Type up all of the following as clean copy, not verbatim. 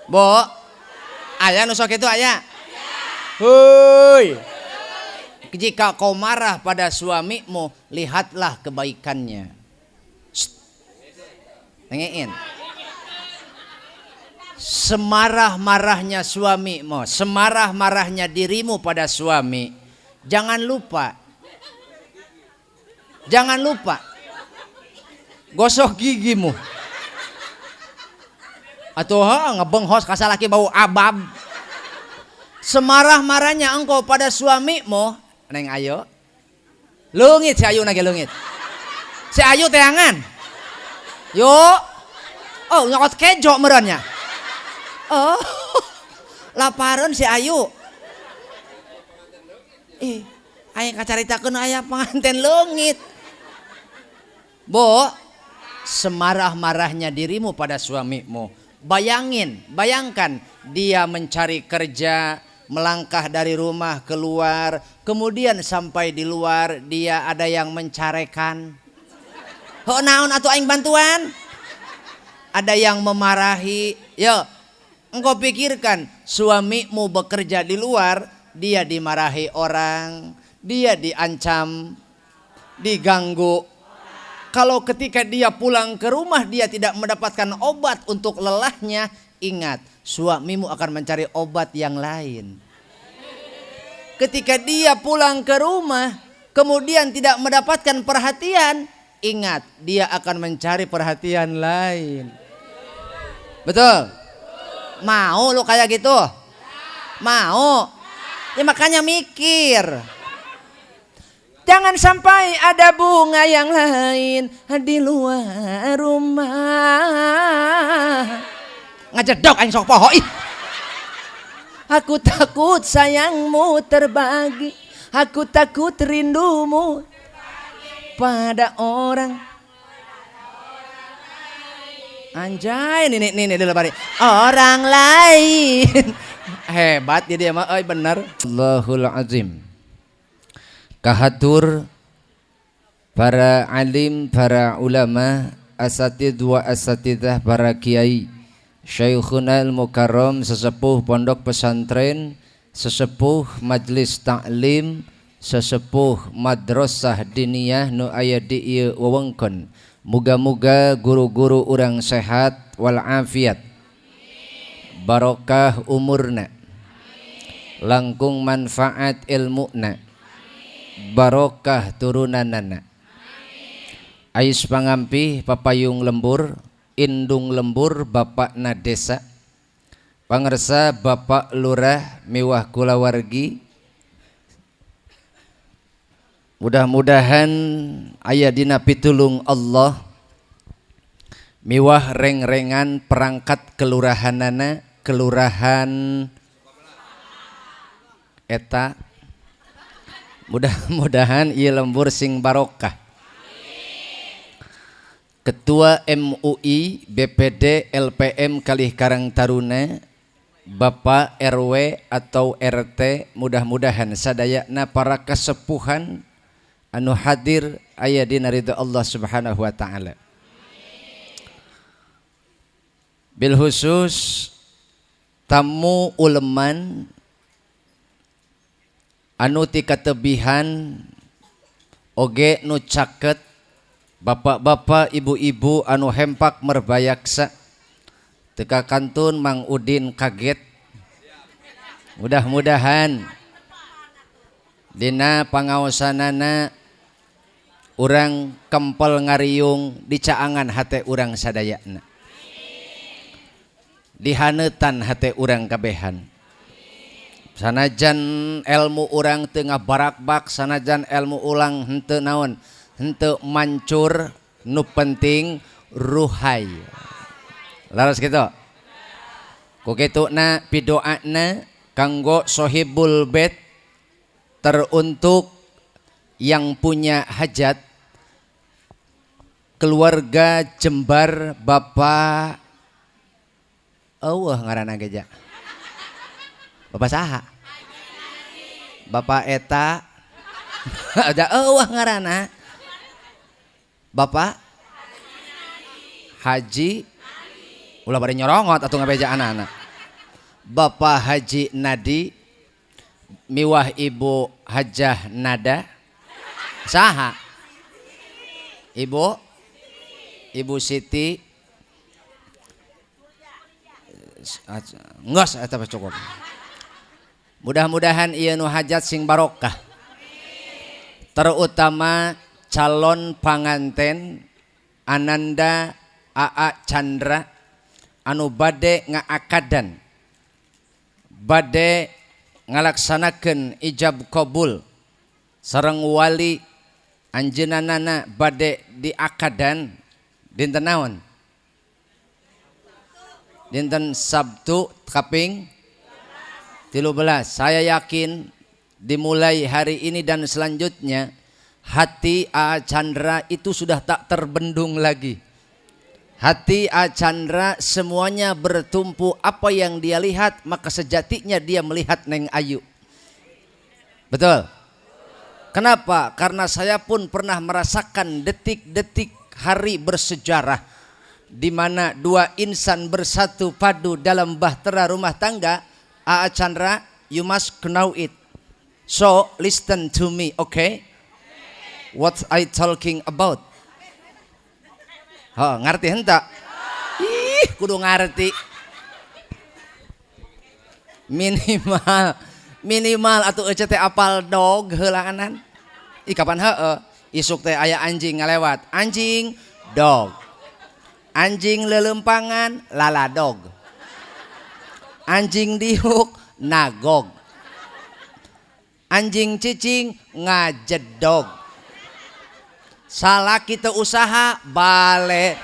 Bo, aya nu sok itu aya. Hoi. Jika kau marah pada suamimu, lihatlah kebaikannya. Nengein. Semarah-marahnya suamimu, semarah-marahnya dirimu pada suami, jangan lupa gosok gigimu. Atuh ngebenghos ka salaki bau abab. Semarah-marahnya engkau pada suamimu, Neng Ayo. Leungit si Ayu nage leungit. Si Ayu teangan. Yo. Oh, nyokot kejo meureunnya. Oh. Lapareun si Ayu. Aya kacaritakeun aya penganten leungit. Bo, semarah-marahnya dirimu pada suamimu. Bayangkan dia mencari kerja, melangkah dari rumah keluar, kemudian sampai di luar dia ada yang mencarekan. Heuh naon atuh aing bantuan? Ada yang memarahi. Yo, engkau pikirkan suamimu bekerja di luar, dia dimarahi orang, dia diancam, diganggu. Kalau ketika dia pulang ke rumah dia tidak mendapatkan obat untuk lelahnya, ingat, suamimu akan mencari obat yang lain. Ketika dia pulang ke rumah kemudian tidak mendapatkan perhatian, ingat, dia akan mencari perhatian lain. Betul? Mau lu kayak gitu? Mau? Ya makanya mikir. Jangan sampai ada bunga yang lain di luar rumah. Ngajedok aing sok poho ih. Aku takut sayangmu terbagi, aku takut rindumu pada orang. Anjay, ini bari. Orang lain. Hebat dia mah, bener. Allahul azim. Kahatur para alim, para ulama, asatid wa asatidah, para kiai, Syekhunal Mukarram, sesepuh pondok pesantren, sesepuh majlis taklim, sesepuh madrasah diniyah nu aya di ieu wewengkon. Muga-muga guru-guru urang sehat wal afiat, barokah umurna, langkung manfaat ilmuna, barokah turunanana. Ais pangampi papayung lembur, indung lembur bapakna desa, pangersa bapak lurah miwah kulawargi. Mudah-mudahan aya dina pitulung Allah miwah reng-rengan perangkat kelurahanana, kelurahan eta. Mudah-mudahan ieu lembur sing barokah. Ketua MUI BPD LPM Kalih Karang Taruna, Bapak RW atau RT, mudah-mudahan sadayana para kasepuhan anu hadir aya dina ridho Allah Subhanahu wa taala. Bil khusus tamu uleman anu ti katebihan oge nu caket, bapak-bapak, ibu-ibu anu hempak merbayaksa, teka kantun Mang Udin kaget. Mudah-mudahan dina pangaosanana urang kempel ngariung dicaangan hate urang sadayana, dihaneutan hate urang kabehan. Sanajan ilmu urang teu ngabarakbak, sanajan ilmu ulang henteu naon, henteu mancur, nu penting ruhay. Laras kitu. Ku kituna pidoana kanggo sohibul bait, teruntuk yang punya hajat, keluarga Jembar, Bapak ngaranna geja. Bapak saha? Bapak eta. Ada ngaranna. Bapak Haji. Ulah bari nyorongot atuh ngabeja anak-anak. Bapak Haji Nadi miwah Ibu Hajah Nada. Saha? Ibu Siti. Ngos eta cukup. Mudah-mudahan ieu nu hajat sing barokah. Terutama calon panganten Ananda Aa Chandra anu bade ngaakadan, bade ngalaksanakeun ijab qabul sareng wali anjeunana bade diakadan dinten naon? Dinten Sabtu kaping 13. Saya yakin dimulai hari ini dan selanjutnya hati Aa Chandra itu sudah tak terbendung lagi. Hati Aa Chandra semuanya bertumpu apa yang dia lihat, maka sejatinya dia melihat Neng Ayu. Betul? Kenapa? Karena saya pun pernah merasakan detik-detik hari bersejarah di mana dua insan bersatu padu dalam bahtera rumah tangga. Aa Chandra, you must know it. So listen to me, okay? What I talking about? Oh, ngerti hentak? Ih, kudu ngerti. Minimal atuh ece teh apal dog heulaanan. Ih kapan heueuh? Isuk teh aya anjing ngalewat. Anjing, dog. Anjing lelempangan, laladog. Anjing dihuk, nagog. Anjing cicing, ngajedog. Salah kita usaha bale.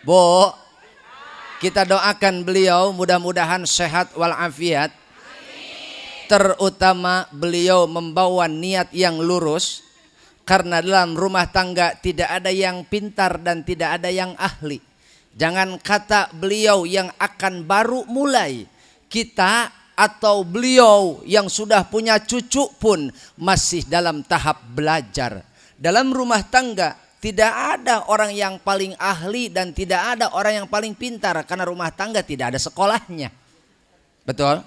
Bu, kita doakan beliau mudah-mudahan sehat walafiat. Terutama beliau membawa niat yang lurus. Karena dalam rumah tangga tidak ada yang pintar dan tidak ada yang ahli. Jangan kata beliau yang akan baru mulai, kita atau beliau yang sudah punya cucu pun masih dalam tahap belajar. Dalam rumah tangga tidak ada orang yang paling ahli dan tidak ada orang yang paling pintar, karena rumah tangga tidak ada sekolahnya. Betul?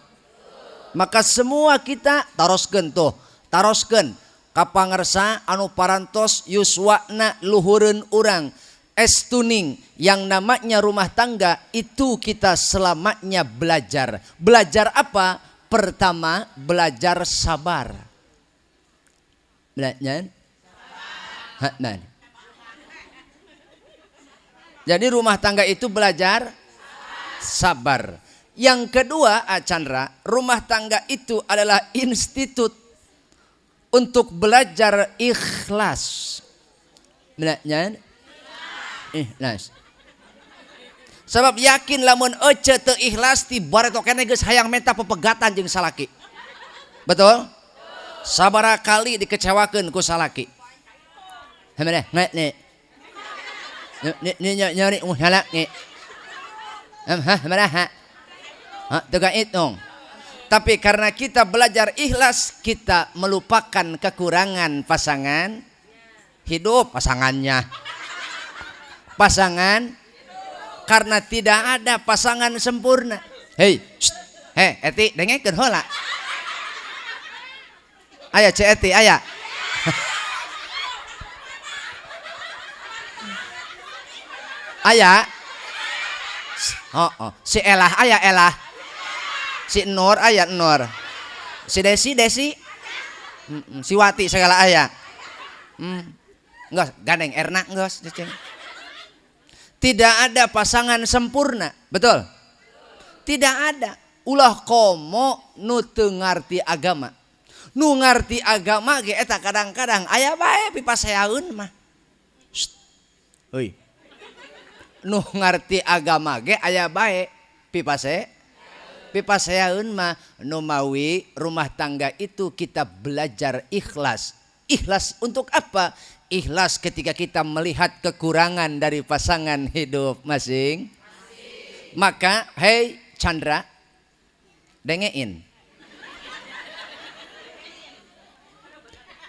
Maka semua kita taroskeun kapangersa anu parantos yuswana luhureun urang. Estuning yang namanya rumah tangga itu kita selamanya belajar. Belajar apa? Pertama, belajar sabar. Belajar? Nah. Jadi rumah tangga itu belajar sabar. Yang kedua, Chandra, rumah tangga itu adalah institut untuk belajar ikhlas. Belajar ikhlas. Sebab yakin lamun ece teu ikhlas ti bareto keneh geus hayang menta pepegatan jeung salaki. Betul? Sabaraha kali dikecewakeun ku salaki. Hamana nek. Nyari salaki. Hamana. Teu hitung. Tapi karena kita belajar ikhlas, kita melupakan kekurangan pasangan hidup pasangannya. Pasangan, karena tidak ada pasangan sempurna. Hei, Eti, dengekeun heula. Aya Cek Eti, aya. Aya. Si Elah aya Elah. Si Nur aya Nur. Si Desi. Si Wati segala aya. Geus gandeng Erna geus. Tidak ada pasangan sempurna, betul? Tidak ada. Ulah komo nu teu ngarti agama. Nu ngarti agama ge eta kadang-kadang aya bae pipaseaeun mah. Heuy. Nu ngarti agama ge aya bae pipaseaeun mah. Nu mawi rumah tangga itu kita belajar ikhlas. Ikhlas untuk apa? Ikhlas ketika kita melihat kekurangan dari pasangan hidup masing. Maka hei Chandra, dengein.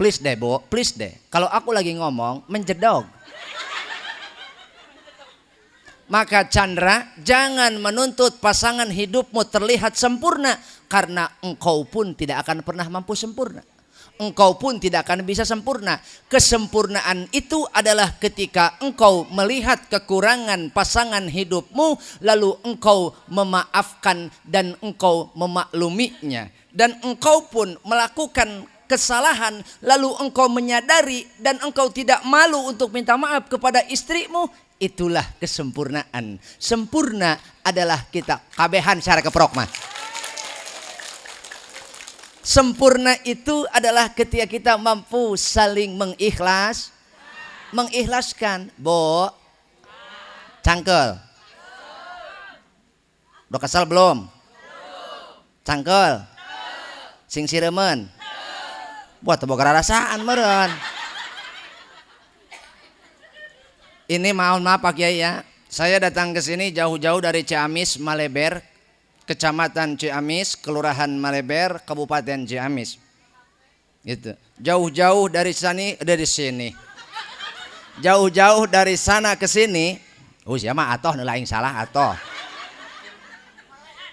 Please deh Bu, please deh. Kalau aku lagi ngomong menjedog. Maka Chandra, jangan menuntut pasangan hidupmu terlihat sempurna, karena engkau pun tidak akan pernah mampu sempurna. Engkau pun tidak akan bisa sempurna. Kesempurnaan itu adalah ketika engkau melihat kekurangan pasangan hidupmu, lalu engkau memaafkan dan engkau memakluminya. Dan engkau pun melakukan kesalahan, lalu engkau menyadari dan engkau tidak malu untuk minta maaf kepada istrimu. Itulah kesempurnaan. Sempurna adalah kita kabehan secara keprok mah. Sempurna itu adalah ketika kita mampu saling mengikhlaskan. Bo, cangkel. Udah kesal belum? Cangkel. Sing siremen. Buat boga rasaan meren. Ini maaf Pak Kiai ya. Saya datang ke sini jauh-jauh dari Ciamis, Maleber, Kecamatan Ciamis, Kelurahan Maleber, Kabupaten Ciamis. Gitu. Jauh-jauh dari sini. Jauh-jauh dari sana ke sini. Siapa atoh nelaing salah atoh.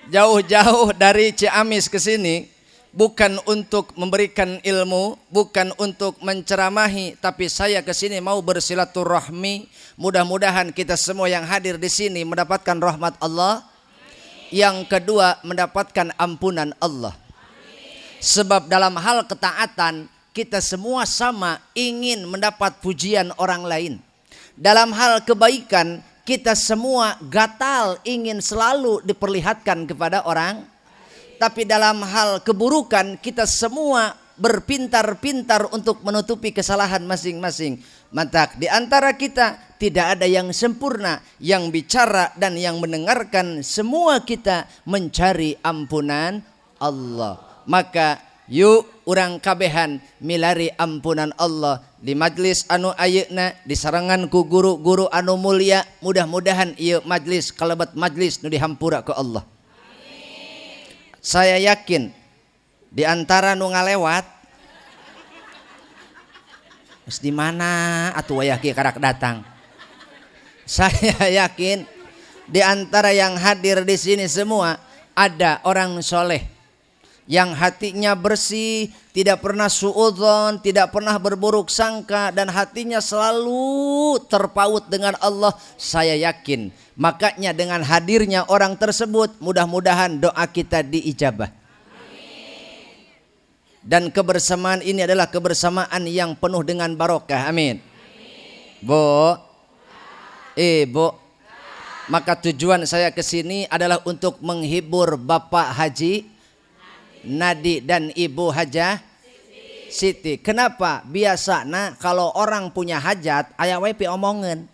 Jauh-jauh dari Ciamis ke sini bukan untuk memberikan ilmu, bukan untuk menceramahi, tapi saya ke sini mau bersilaturahmi. Mudah-mudahan kita semua yang hadir di sini mendapatkan rahmat Allah. Yang kedua, mendapatkan ampunan Allah. Sebab dalam hal ketaatan kita semua sama ingin mendapat pujian orang lain. Dalam hal kebaikan kita semua gatal ingin selalu diperlihatkan kepada orang. Tapi dalam hal keburukan kita semua berpintar-pintar untuk menutupi kesalahan masing-masing. Maka di antara kita tidak ada yang sempurna, yang bicara dan yang mendengarkan, semua kita mencari ampunan Allah. Maka yuk urang kabehan milari ampunan Allah di majlis anu ayeuna, di sarangan ku guru-guru anu mulia. Mudah-mudahan ieu majlis kalebet majlis nu dihampura ku Allah. Saya yakin di antara nu ngalewat geus di mana atuh wayah kieu karak datang. Saya yakin di antara yang hadir di sini semua ada orang soleh yang hatinya bersih, tidak pernah suudzon, tidak pernah berburuk sangka, dan hatinya selalu terpaut dengan Allah. Saya yakin, makanya dengan hadirnya orang tersebut mudah-mudahan doa kita diijabah. Dan kebersamaan ini adalah kebersamaan yang penuh dengan barokah. Amin. Bu, Ibu, maka tujuan saya ke sini adalah untuk menghibur Bapak Haji Nadi dan Ibu Hajah Siti. Kenapa? Biasana kalau orang punya hajat aya we pi omongeun.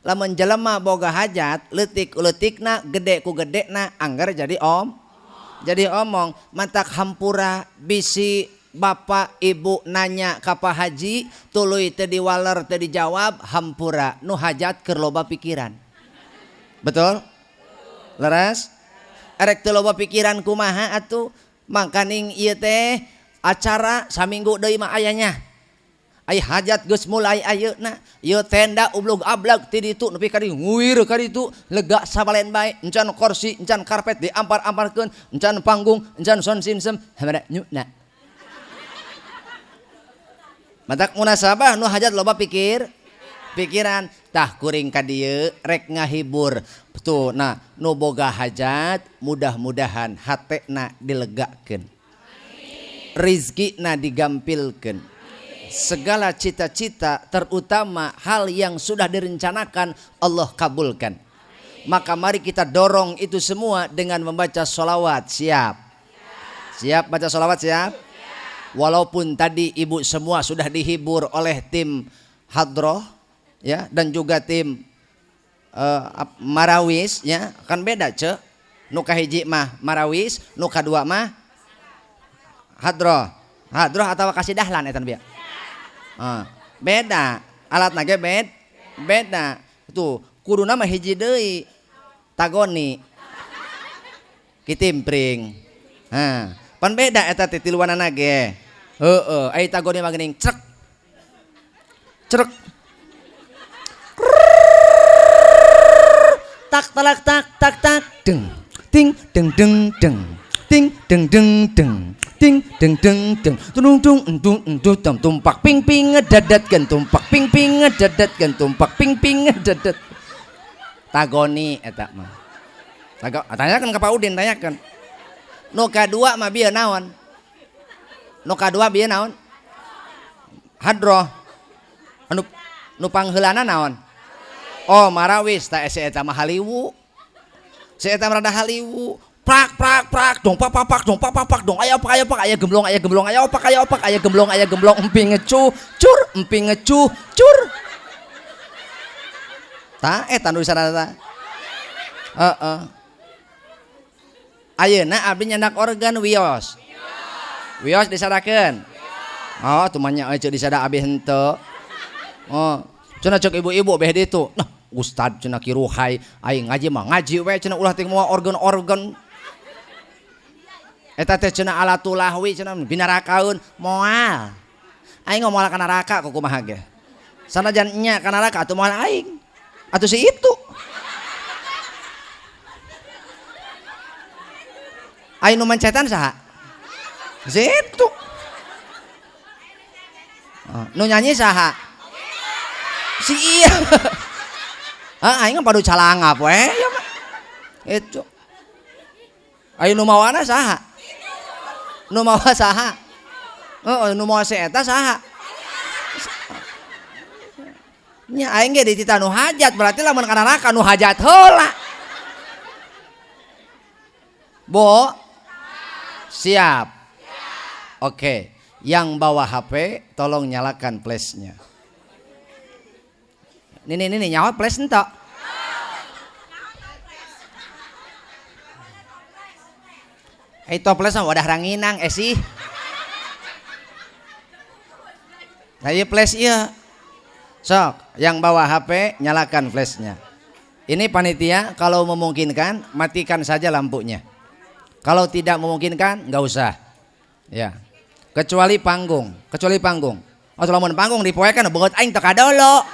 Lamun jelema boga hajat leutik-leutikna, gede ku gedena, anggar jadi omong. Mantak hampura bisi bapak ibu nanya ka Pak Haji, tuluy teu diwaler teu dijawab, hampura nu hajat keur loba pikiran. Betul? Leres? Erek teu loba pikiran kumaha atuh? Mangkaning ieu teh acara saminggu deui mah ayanya. Ai hajat geus mulai ayeuna. Ieu tenda ublug ablag ti ditu nepi ka dieu nguir ka ditu lega sabalen bae. Encan kursi, encan karpet diampar-amparkeun, encan panggung, encan sound system hamada nyuna. Matak munasabah nu hajat loba pikiran tah kuring ka dieu rek ngahibur. Tuh, nah nu boga hajat mudah-mudahan hatena dilegakeun. Rizkina digampilkeun. Segala cita-cita terutama hal yang sudah direncanakan Allah kabulkan. Maka mari kita dorong itu semua dengan membaca sholawat. Siap? Siap baca sholawat siap? Walaupun tadi ibu semua sudah dihibur oleh tim hadroh ya, dan juga tim marawis ya, kan beda ce. Nu kahiji mah marawis, nu kadua mah hadroh atau kasih dahlan eta bieu. Beda alatna ge beda. Tuh kuduna mah hiji deui tagoni kitimpring. Pan beda eta teh tiluanana ge. Heeh, ai tagoni mah geuning crek. tak talak tak tak tak deng ting deng deng deng ting deng deng deng ting deng deng deng tung tung tung tung tumpak ping ping ngedadat kan tumpak ping ping ngedadat kan tumpak ping ping ngedadat tagoni eta mah tanyakan ke Pak Udin tanyakan nu kadua mah bieu naon nu kadua bieu naon hadroh anu nu pangheulana naon oh marawis ta eta mah haliwu si eta mah rada haliwu prak prak prak dong papak dong papak dong aya gemblong aya opak aya gemblong emping ngecu cur ta eta nu disana ta heeh ayeuna abdi nyandak organ wios disadakeun oh tumanya aja disada abdi henteu oh cenah cek ibu-ibu beh ditu nah ustad cenah kiruhai aing ngaji mah ngaji we cenah ulah teh moal organ eta teh cenah alatul lahwi cenah binarakaeun moal aing moal ka neraka kumaha ge sanajan nya ka neraka atuh moal aing atuh si itu aing nu mencetan saha si itu nu nyanyi saha si iya aing padu calangap we ya mah itu aing nu mawana saha nu mawa saha nu mawa si eta saha nya aing ge ditita nu hajat berarti lamun ka neraka nu hajat heula Bo siap oke yang bawa HP tolong nyalakan flashnya ini nyawa flash entok toples wadah ranginang sih nah iya flash iya sok yang bawa HP nyalakan flashnya ini panitia kalau memungkinkan matikan saja lampunya kalau tidak memungkinkan nggak usah ya kecuali panggung oh lamun panggung dipoekan beungeut aing teu kadolo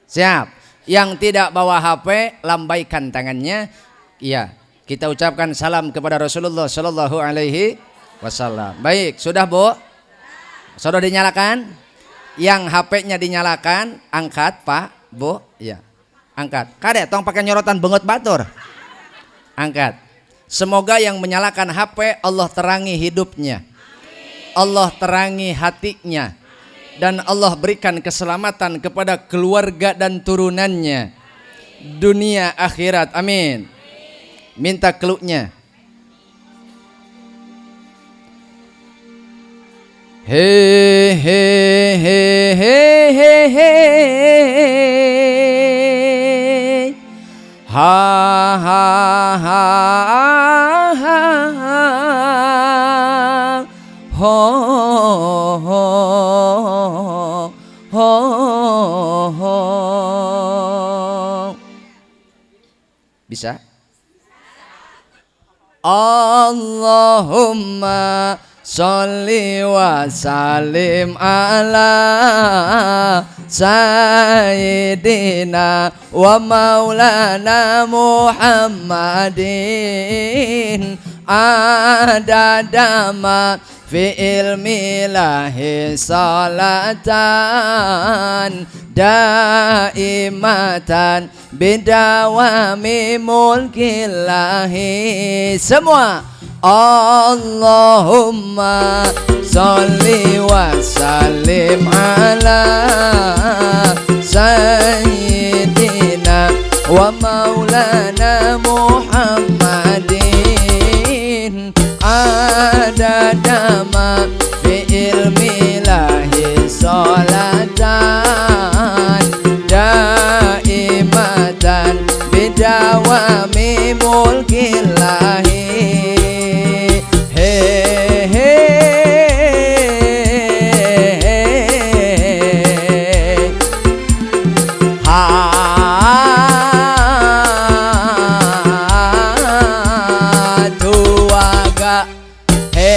siap yang tidak bawa HP lambaikan tangannya iya kita ucapkan salam kepada Rasulullah Shallallahu Alaihi Wasallam baik sudah Bu sudah dinyalakan yang HP-nya dinyalakan angkat Pak Bu ya angkat kade tong pakai nyorotan beungeut batur angkat semoga yang menyalakan HP Allah terangi hidupnya Allah terangi hatinya dan Allah berikan keselamatan kepada keluarga dan turunannya dunia akhirat amin minta keluknya he he he he he he ha ha ha ha ho ho ho ho bisa Allahumma sholli wa sallim ala sayyidina wa maulana Muhammadin adadama fi ilmi lahi salatan daimatan bidawami mulkillahi semua Allahumma sholli wa sallim ala sayyidina wa maulana Muhammadin adadama fi ilmi lahi salatan daimatan bidawami mulkillahi tuaga he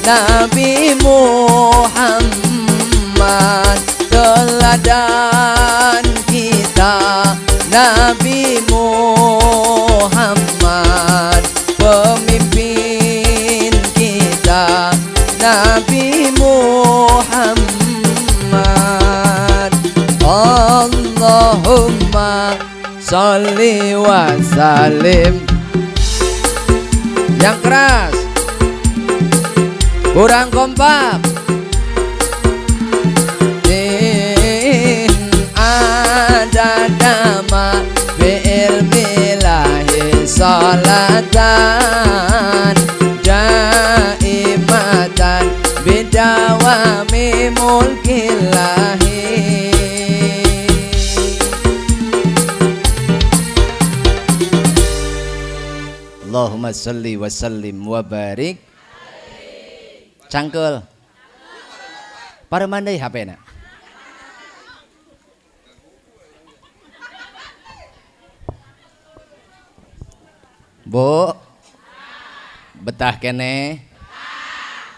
Nabi Muhammad, teladan kita Nabi Muhammad, pemimpin kita Nabi Muhammad. Allahumma sholli wa sallim. Yang keras, kurang kompak. In ada nama bi'ilmillahi salatan jaimatan bidawami mulkillahi. Allahumma salli wa sallim wa barik. Cangkel para mandai HP-na. Bu, betah kene?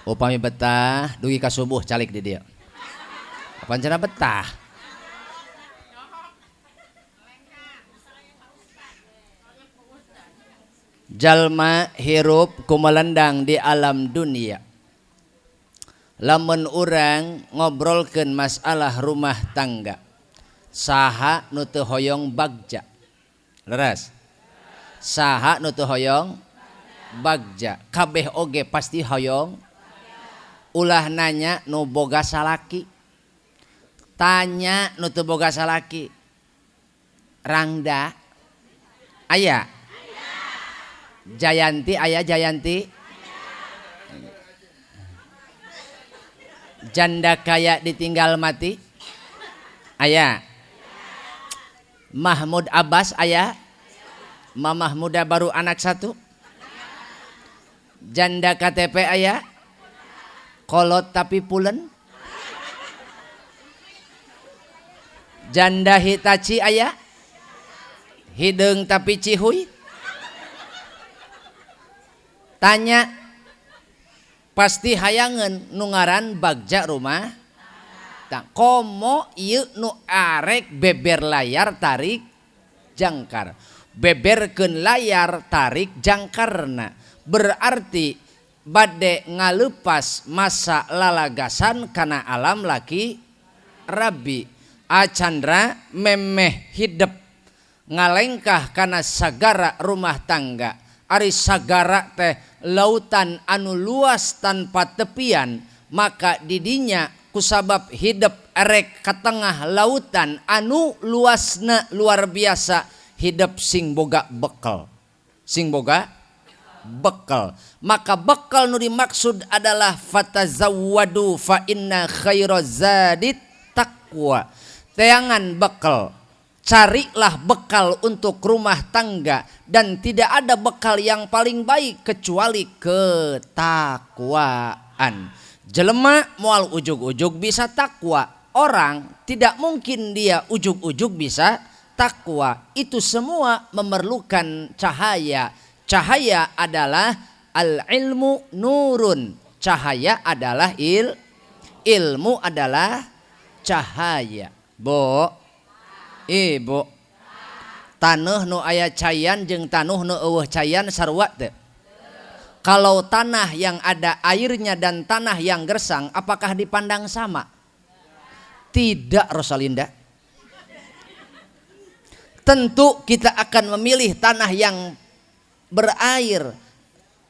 Upami betah, dugi ka subuh calik di dia. Apa cenah betah? Jalma hirup kumelendang di alam dunia. Lamun urang ngobrolkeun masalah rumah tangga, saha nu teu hoyong bagja? Leres. Saha nu teu hoyong bagja? Kabeh oge pasti hoyong. Ulah nanya nu boga salaki, tanya nu teu boga salaki. Rangda aya? Jayanti aya? Jayanti? Janda kaya ditinggal mati aya? Mahmud Abbas aya? Mamah muda baru anak satu? Janda KTP aya? Kolot tapi pulen? Janda Hitachi aya? Hidung tapi cihuy? Tanya, pasti hayangan nungaran bagja rumah. Tak komo ieu nu arek beber layar tarik jangkar. Beberkeun layar tarik jangkarna. Berarti bade ngalepas masa lalagasan kana alam laki rabi. Acandra memeh hidep ngalengkah kana sagara rumah tangga. Ari sagara teh lautan anu luas tanpa tepian, maka didinya kusabab hidup erek ka tengah lautan anu luasna luar biasa, hidup sing boga bekal. Sing boga bekal. Maka bekal nu dimaksud adalah fatazawwadu fa inna khairaz zadit taqwa. Teangan bekal. Carilah bekal untuk rumah tangga, dan tidak ada bekal yang paling baik kecuali ketakwaan. Jelema moal ujug-ujug bisa takwa, orang tidak mungkin dia ujug-ujug bisa takwa. Itu semua memerlukan cahaya. Cahaya adalah al-ilmu nurun. Cahaya adalah ilmu adalah cahaya. Ibu, tanah nu aya cayan jeung tanah nu eueuh cayan sarua teu? Kalau tanah yang ada airnya dan tanah yang gersang, apakah dipandang sama? Tidak, Rosalinda. Tentu kita akan memilih tanah yang berair,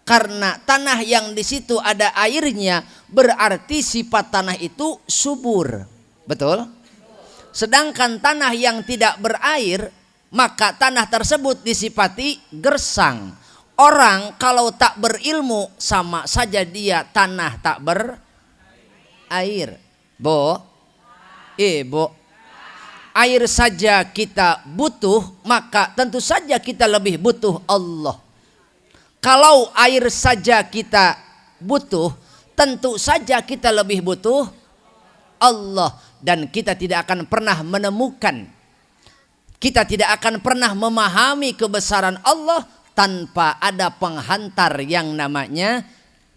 karena tanah yang di situ ada airnya berarti sifat tanah itu subur. Betul? Sedangkan tanah yang tidak berair, maka tanah tersebut disifati gersang. Orang kalau tak berilmu sama saja dia tanah tak berair. Ibu, air saja kita butuh, maka tentu saja kita lebih butuh Allah. Kalau air saja kita butuh, tentu saja kita lebih butuh Allah. Dan kita tidak akan pernah menemukan, kita tidak akan pernah memahami kebesaran Allah tanpa ada penghantar yang namanya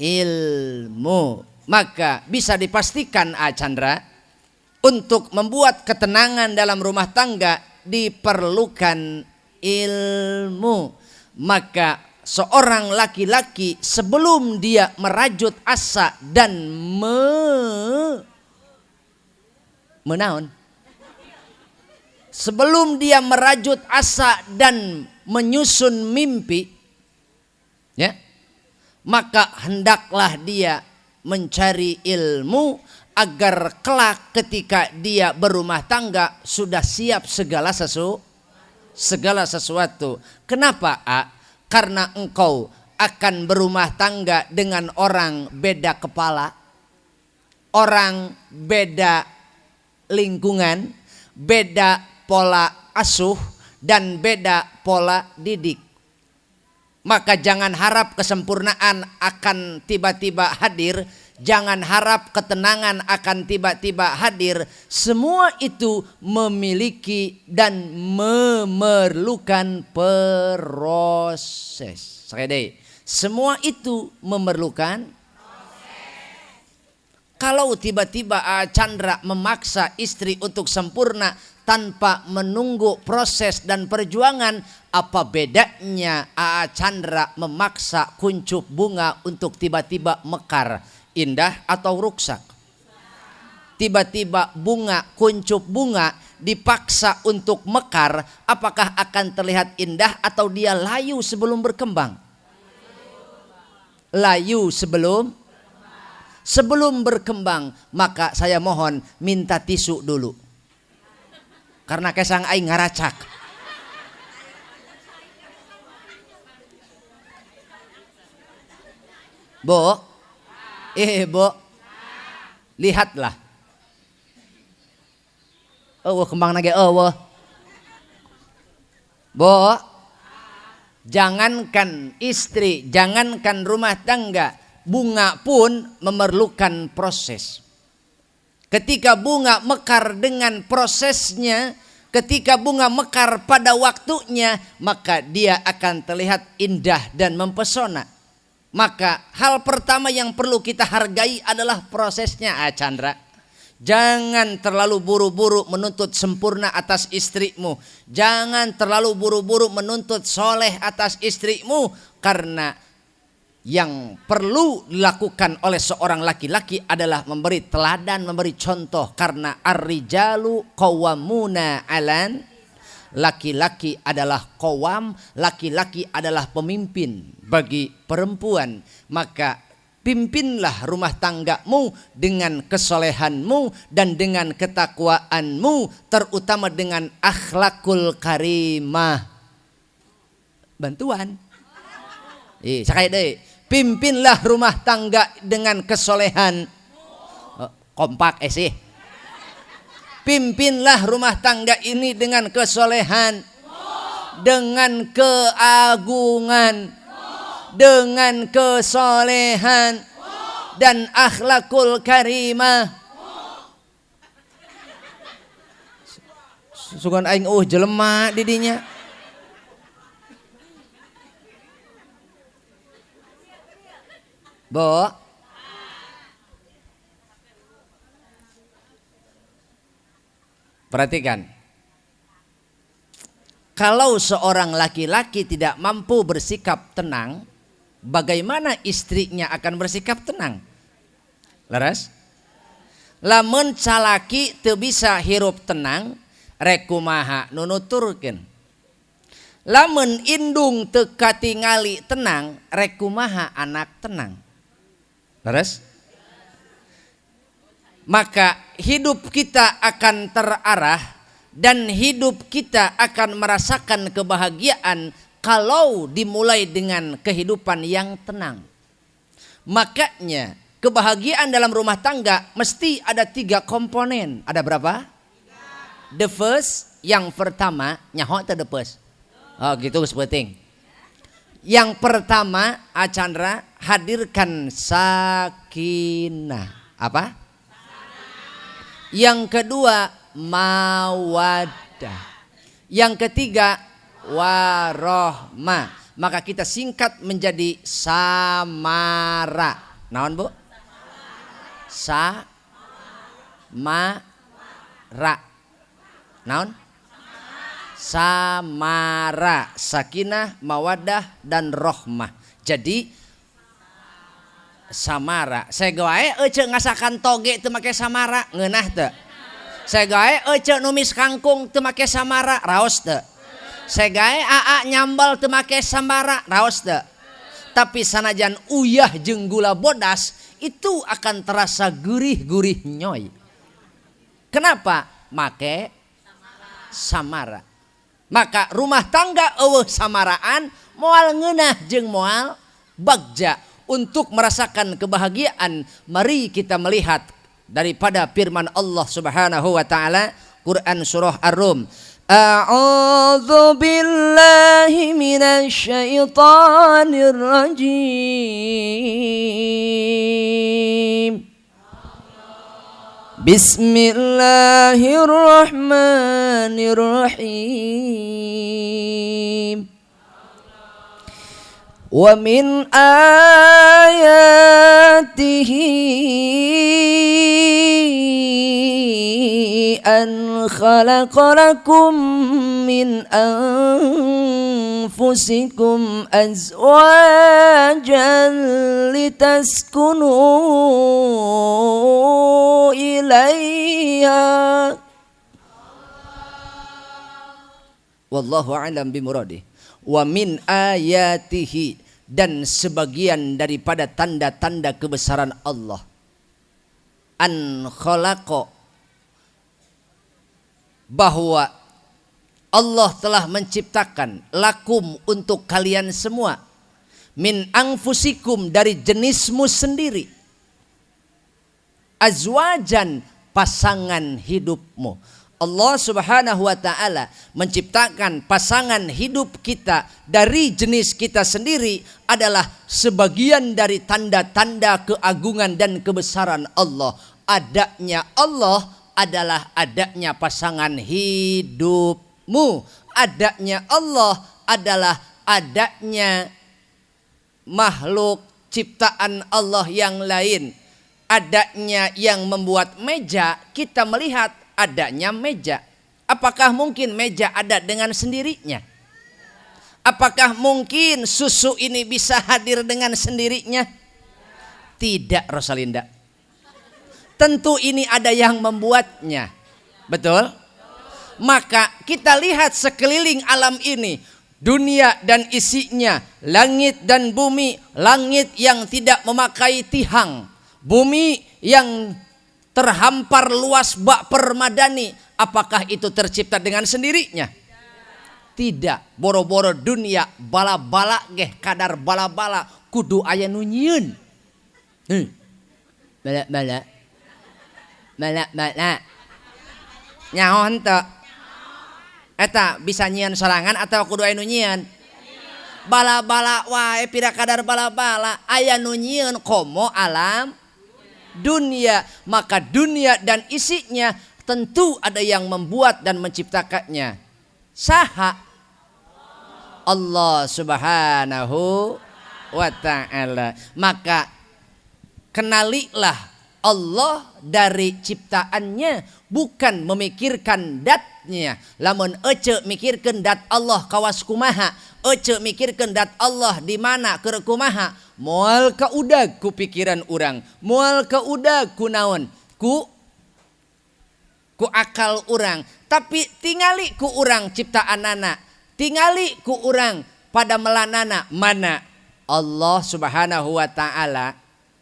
ilmu. Maka bisa dipastikan Chandra, untuk membuat ketenangan dalam rumah tangga diperlukan ilmu. Maka seorang laki-laki sebelum dia merajut asa dan menaun, sebelum dia merajut asa dan menyusun mimpi, ya, maka hendaklah dia mencari ilmu agar kelak ketika dia berumah tangga sudah siap segala sesuatu. Kenapa? Karena engkau akan berumah tangga dengan orang beda kepala, orang beda lingkungan, beda pola asuh, dan beda pola didik. Maka jangan harap kesempurnaan akan tiba-tiba hadir, jangan harap ketenangan akan tiba-tiba hadir. Semua itu memiliki dan memerlukan proses. Sekali lagi, semua itu memerlukan proses. Kalau tiba-tiba Chandra memaksa istri untuk sempurna tanpa menunggu proses dan perjuangan, apa bedanya Chandra memaksa kuncup bunga untuk tiba-tiba mekar, indah atau ruksak? Tiba-tiba kuncup bunga dipaksa untuk mekar, apakah akan terlihat indah atau dia layu sebelum berkembang? Layu sebelum berkembang. Maka saya mohon minta tisu dulu, karena kesang aing ngaracak. Bo, lihatlah. Kembang nage Bo, jangankan istri, jangankan rumah tangga, bunga pun memerlukan proses. Ketika bunga mekar dengan prosesnya, ketika bunga mekar pada waktunya, maka dia akan terlihat indah dan mempesona. Maka hal pertama yang perlu kita hargai adalah prosesnya, Chandra. Jangan terlalu buru-buru menuntut sempurna atas istrimu. Jangan terlalu buru-buru menuntut soleh atas istrimu. Karena yang perlu dilakukan oleh seorang laki-laki adalah memberi teladan, memberi contoh. Karena ar-rijalu qawwamuna 'alan, laki-laki adalah qawam, laki-laki adalah pemimpin bagi perempuan. Maka pimpinlah rumah tanggamu dengan kesolehanmu dan dengan ketakwaanmu, terutama dengan akhlakul karimah. Bantuan. Sekali deh. Pimpinlah rumah tangga dengan kesolehan. Kompak sih. Pimpinlah rumah tangga ini dengan kesolehan, dengan keagungan, dengan kesolehan dan akhlakul karimah. Sugan aing jelema didinya. Bo, perhatikan. Kalau seorang laki-laki tidak mampu bersikap tenang, bagaimana istrinya akan bersikap tenang? Leres? Lamun calaki teu bisa hirup tenang, rek kumaha nu nuturkeun. Lamun indung teu katingali tenang, rek kumaha anak tenang. Leres? Maka hidup kita akan terarah dan hidup kita akan merasakan kebahagiaan kalau dimulai dengan kehidupan yang tenang. Makanya kebahagiaan dalam rumah tangga mesti ada 3 komponen. Ada berapa? 3. The first, yang pertama, nyaho atau the first? Oh gitu sepenting. Yang pertama, Chandra, hadirkan sakinah. Apa? Yang kedua, mawaddah. Yang ketiga, warohmah. Maka kita singkat menjadi samara. Naon Bu? Samara. Naon? Samara, sakinah, mawaddah dan rohmah. Jadi samara. Saya gawe ece ngasakan toge teu make samara, ngeunah teu? Saya gawe ece numis kangkung teu make samara, raos teu? Saya gawe aa nyambal teu make samara, raos teu? Tapi sanajan uyah jeung gula bodas itu akan terasa gurih-gurih nyoy. Kenapa? Make samara. Maka rumah tangga eueuh samaraan moal ngeunah jeung moal bagja untuk merasakan kebahagiaan. Mari kita melihat daripada firman Allah Subhanahu wa taala Quran surah Ar-Rum. A'udzu billahi minasy syaithanir rajim. Bismillahirrahmanirrahim. Wa min ayatihi an khalaqa lakum min anfusikum azwajan litaskunu ilayha. Wallahu a'lam bimuradih. Wa min ayatihi, dan sebagian daripada tanda-tanda kebesaran Allah. An khalaqa, bahwa Allah telah menciptakan lakum untuk kalian semua min anfusikum, dari jenismu sendiri, azwajan, pasangan hidupmu. Allah Subhanahu wa taala menciptakan pasangan hidup kita dari jenis kita sendiri adalah sebagian dari tanda-tanda keagungan dan kebesaran Allah. Adanya Allah adalah adanya pasangan hidupmu. Adanya Allah adalah adanya makhluk ciptaan Allah yang lain. Adanya yang membuat meja, kita melihat adanya meja. Apakah mungkin meja ada dengan sendirinya? Apakah mungkin susu ini bisa hadir dengan sendirinya? Tidak, Rosalinda. Tentu ini ada yang membuatnya. Betul? Maka kita lihat sekeliling alam ini, dunia dan isinya, langit dan bumi, langit yang tidak memakai tihang, bumi yang terhampar luas bak permadani. Apakah itu tercipta dengan sendirinya? Tidak. Boro-boro dunia bala-bala geh kadar bala-bala kudu aya nu nyieun. Bala-bala. Bala-bala. Nyaon teu? Eta bisa nyieun sorangan atau kudu aya nu nyieun? Bala-bala wae pira kadar bala-bala aya nu nyieun komo alam dunia. Maka dunia dan isinya tentu ada yang membuat dan menciptakannya. Saha? Allah Subhanahu wa ta'ala. Maka kenalilah Allah dari ciptaannya, bukan memikirkan datnya. Lamun ece mikirkeun dat Allah kawas kumaha, ece mikirkeun dat Allah di mana keur kumaha, moal kaudag ku pikiran urang, moal kaudag ku naon, ku akal urang. Tapi tingali ku urang ciptaanana, tingali ku urang pada melanana, mana Allah Subhanahu wa ta'ala.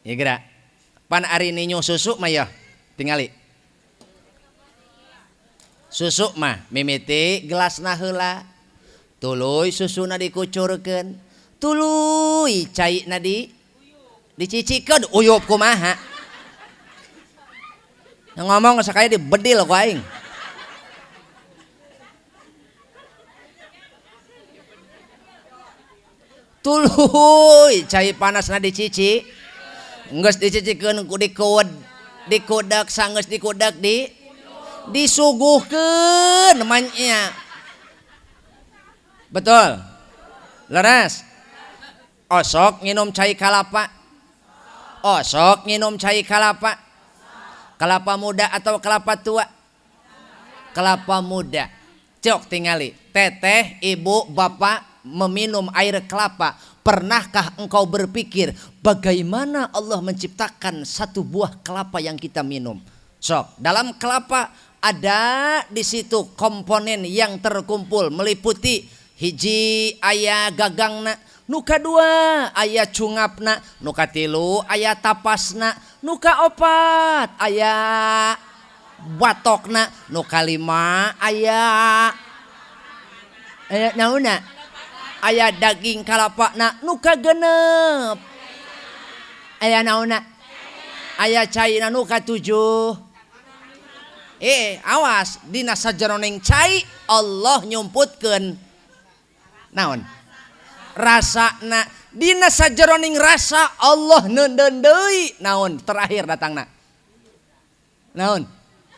Ya geura pan ari ninyu susu mah ya tingali susu mah mimiti gelasna heula, tuluy susuna dikucurkeun, tuluy caina dicicikeun, uyup kumaha. Ngomong sakaya dibedil ku aing. Tuluy cai panasna dicici, geus dicicikeun ku dikudak, sanggeus dikudak disuguhkeun namanya. Betul? Leres? Osok nginum cai kalapa. Oh, sok nginum cai kelapa. Kelapa muda atau kelapa tua? Kelapa muda. Cok tingali. Teteh, ibu, bapak meminum air kelapa. Pernahkah engkau berpikir bagaimana Allah menciptakan satu buah kelapa yang kita minum? Sok, dalam kelapa ada di situ komponen yang terkumpul meliputi hiji aya gagangna, nuka dua aya cungapna, nuka tilu aya tapasna, nuka opat aya batokna, nuka lima aya nauna aya daging kalapana, nuka genep aya nauna aya caina, nuka tujuh. Awas dina sajeroning cai Allah nyumputkeun naon rasana, dina sajeroning rasa Allah neudeun deui naon terakhir datangna naon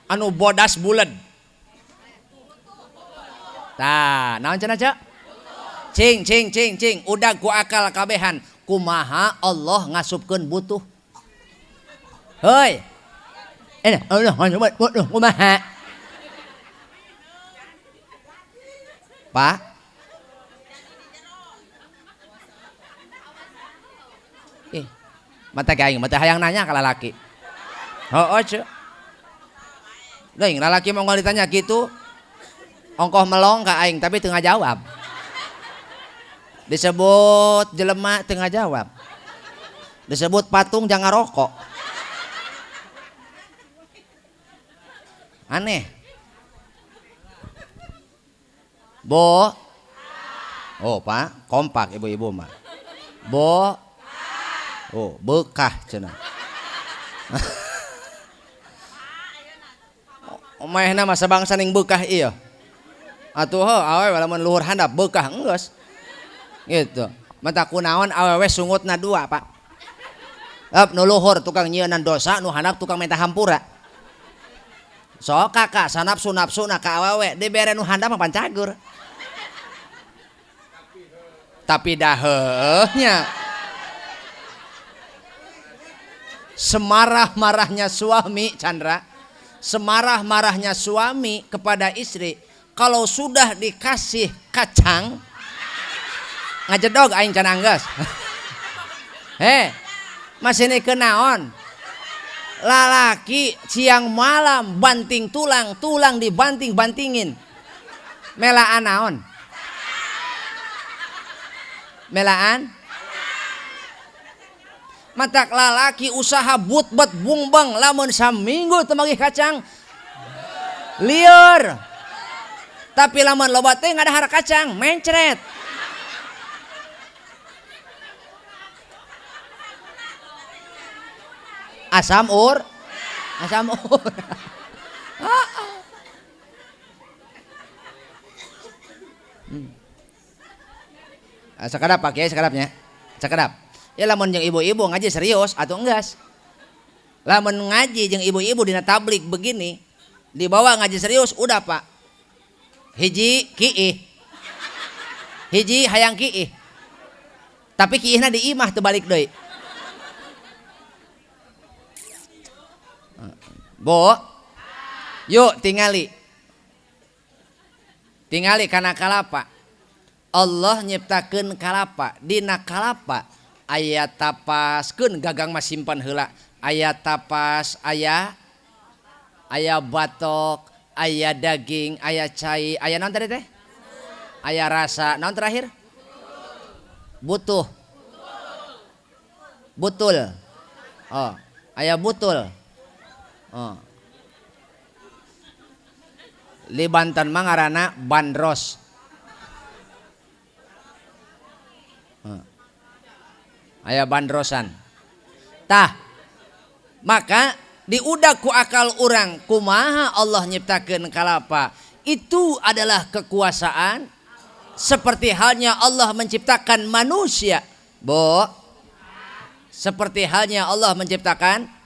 anu bodas buleud tah naon cenah cak cing udah ku akal kabehan kumaha Allah ngasupkeun butuh heuy Allah butuh kumaha Pak mata kaing mata hayang nanya ka lalaki heuh ce geuing lalaki monggo ditanya gitu ongkoh melong ka aing tapi teu ngajawab disebut jelema teu ngajawab disebut patung jangan rokok aneh. Bo oh Pak kompak ibu-ibu mah bo oh bekah cenah omahna mah sabangsa ning bekah ieu atuh awewe lamun luhur handap bekah enggeus gitu mata kunaon awewe sungutna dua Pak nu luhur tukang nyieunnan dosa nu handap tukang minta hampura. So kakak sanapsu na ka awewe dibere nu handap mah pancagur. Tapi dah heehnya semarah-marahnya suami Chandra, semarah-marahnya suami kepada istri kalau sudah dikasih kacang ngajedog aing can anggeus. Masih ini kenaon? Lalaki siang malam banting tulang dibanting-bantingin. Melaan naon? Melaan? Matak lalaki usaha but-but bungbang lamun saminggu teu magih kacang. Lieur. Tapi lamun loba teh ngadahar kacang, mencret. Asam ur. Sekedap Pak Kiai sekedapnya. Sekedap. Ya lamun jeung ibu-ibu ngaji serius atau enggak? Lamun ngaji jeung ibu-ibu dina tablik begini, dibawa ngaji serius udah Pak. Hiji kiih. Hiji hayang kiih. Tapi kiihna di imah teu balik deui. Bo, yuk tingali kana kalapa. Allah nyiptakeun kalapa. Dina kalapa aya tapaskeun gagang mah simpan heula. Aya tapas, aya batok, aya daging, aya cai, aya naon tadi teh? Aya rasa. Naon terakhir? Butuh. Butul. Oh, aya butul. Oh. Di Banten mah ngaranna bandros. Aya bandrosan. Tah. Maka diudag ku akal urang kumaha Allah nyiptakeun kalapa. Itu adalah kekuasaan seperti halnya Allah menciptakan manusia. Bo. Seperti halnya Allah menciptakan.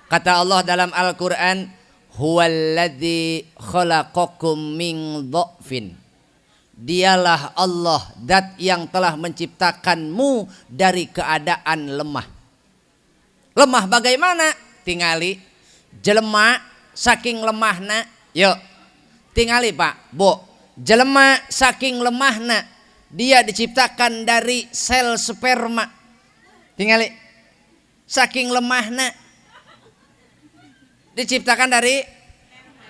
Kata Allah dalam Al-Quran, huwaladzi khalaqakum min dha'fin. Dialah Allah, zat yang telah menciptakanmu dari keadaan lemah. Lemah bagaimana? Tingali jelema saking lemahna. Yuk tingali Pak Bu, jelema saking lemahna dia diciptakan dari sel sperma. Tingali saking lemahna diciptakan dari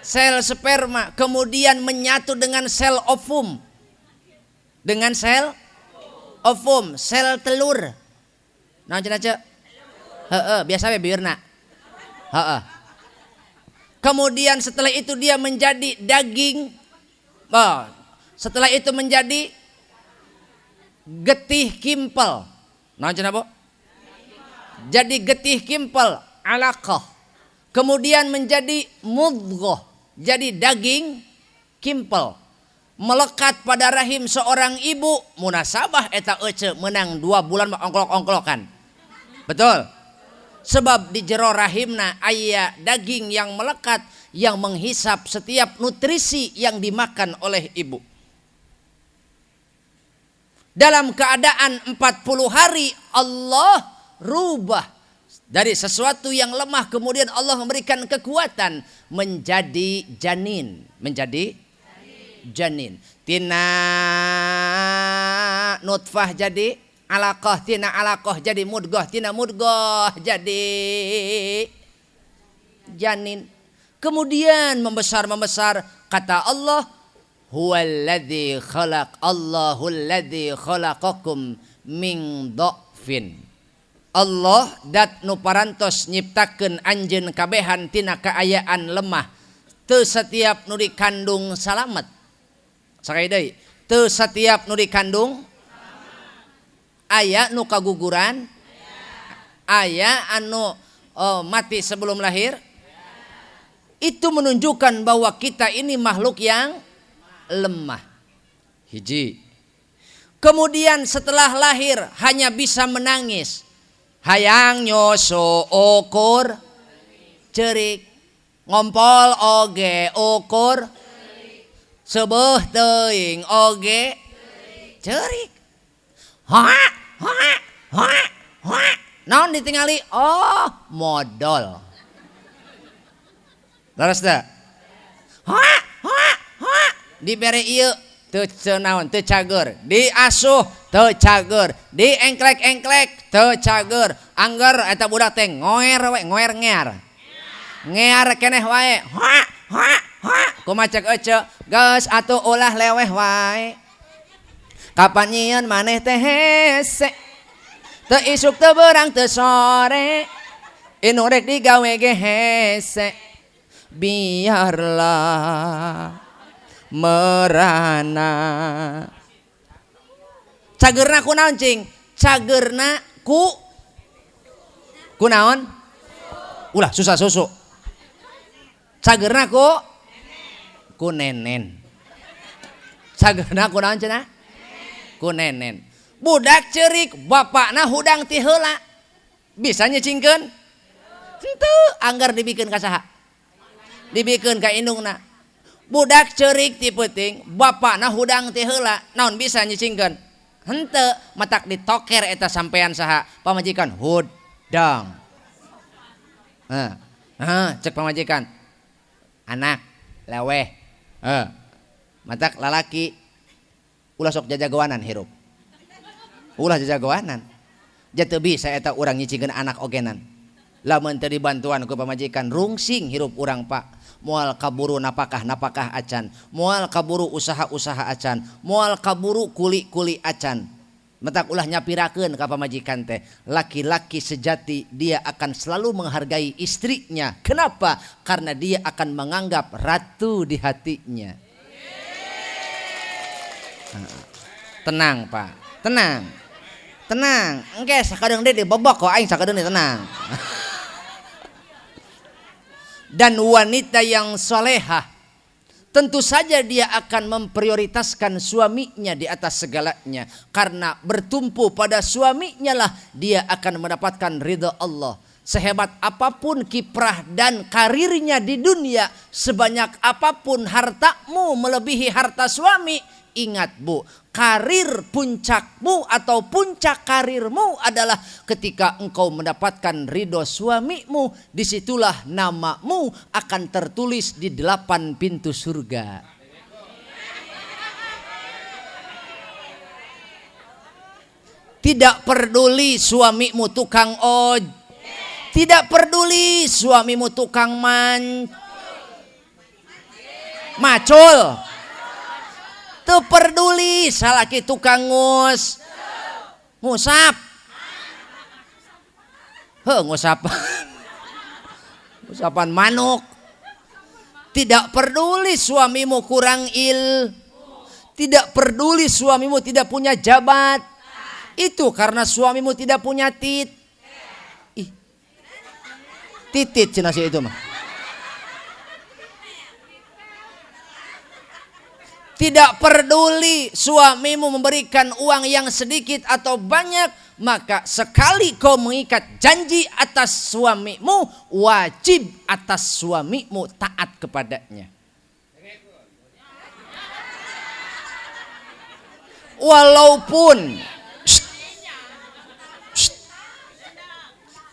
sel sperma, kemudian menyatu dengan sel ovum. Dengan sel ovum, sel telur. Nah, aja. Biasa we biurna. Kemudian setelah itu dia menjadi daging. Setelah itu menjadi getih kimpel. Nah, Bu? Jadi getih kimpel, alaqah. Kemudian menjadi mudghah, jadi daging kimpel. Melekat pada rahim seorang ibu, munasabah eta ece menang 2 bulan ongklok-ongklokan. Betul? Sebab di jero rahimna aya daging yang melekat yang menghisap setiap nutrisi yang dimakan oleh ibu. Dalam keadaan 40 hari Allah rubah dari sesuatu yang lemah, kemudian Allah memberikan kekuatan menjadi janin, menjadi janin. Tina nutfah jadi alaqah, tina alaqah jadi mudghah, tina mudghah jadi janin. Kemudian membesar, kata Allah, huwallazi khalaq, Allahul ladzi khalaqakum min dha'fin. Allah dat nu parantos nyiptakeun anjeun kabehan tina kaayaan lemah. Teu setiap nu dikandung salamet. Sakali deui, teu setiap nu dikandung aya nu kaguguran, aya anu mati sebelum lahir. Itu menunjukkan bahwa kita ini makhluk yang lemah. Hiji. Kemudian setelah lahir hanya bisa menangis. Hayang nyoso ukur cerik, ngompol oge ukur sebeuh teuing oge cerik. Naon ditingali? Oh, modal. Laras da? Dibere ieu teu naon, teu cager, diasuh teu cager, diengklek-engklek teu cager. Angger eta budak teh ngoer we, ngoer-ngear. Ngear keneh wae. Kumaha cek ece, geus atuh ulah leweh wae. Kapan nyieun maneh teh hese. Teu isuk teu beurang teu sore. Inu rek digawe ge hese. Biarlah merana. Cagerna kunaon cing? Cagerna kunaon? Ulah susah susu. Cagerna ku nenen. Cagerna kunaon cenah? Ku nenen. Budak ceurik bapakna hudang ti heula. Bisa nyicingkeun? Henteu, anggar dibikeun ka saha? Dibikeun ka indungna. Budak ceurik ti peuting bapakna hudang ti heula. Naon bisa nyicingkeun? Henteu, matak ditoker eta sampean saha? Pamajikan hudang. Cek pamajikan. Anak leweh. Matak lalaki ulah sok jajagoanan hirup. Ulah jajagoanan. Jatuh bisa eta urang nyicingkeun anak ogenan. Lamun teu dibantuan ku pamajikan rungsing hirup urang Pak. Moal kaburu napakah acan, moal kaburu usaha acan, moal kaburu kuli acan. Matak ulah nyapirakeun ka pamajikan teh. Laki-laki sejati dia akan selalu menghargai istrinya. Kenapa? Karena dia akan menganggap ratu di hatinya. Tenang Pak, tenang. Engke sakadeng deui dibobok kok aing sakadeng tenang. Dan wanita yang solehah tentu saja dia akan memprioritaskan suaminya di atas segalanya. Karena bertumpu pada suaminya lah dia akan mendapatkan ridha Allah. Sehebat apapun kiprah dan karirnya di dunia, sebanyak apapun hartamu melebihi harta suami, ingat Bu, karir puncakmu atau puncak karirmu adalah ketika engkau mendapatkan ridho suamimu. Disitulah namamu akan tertulis di 8 pintu surga. Tidak peduli suamimu tukang tidak peduli suamimu tukang macul, teu peduli salaki tukang ngusap, ngusapan manuk. Tidak peduli suamimu kurang tidak peduli suamimu tidak punya jabat, itu karena suamimu tidak punya titit cina si itu mah. Tidak peduli suamimu memberikan uang yang sedikit atau banyak, maka sekali kau mengikat janji atas suamimu, wajib atas suamimu taat kepadanya.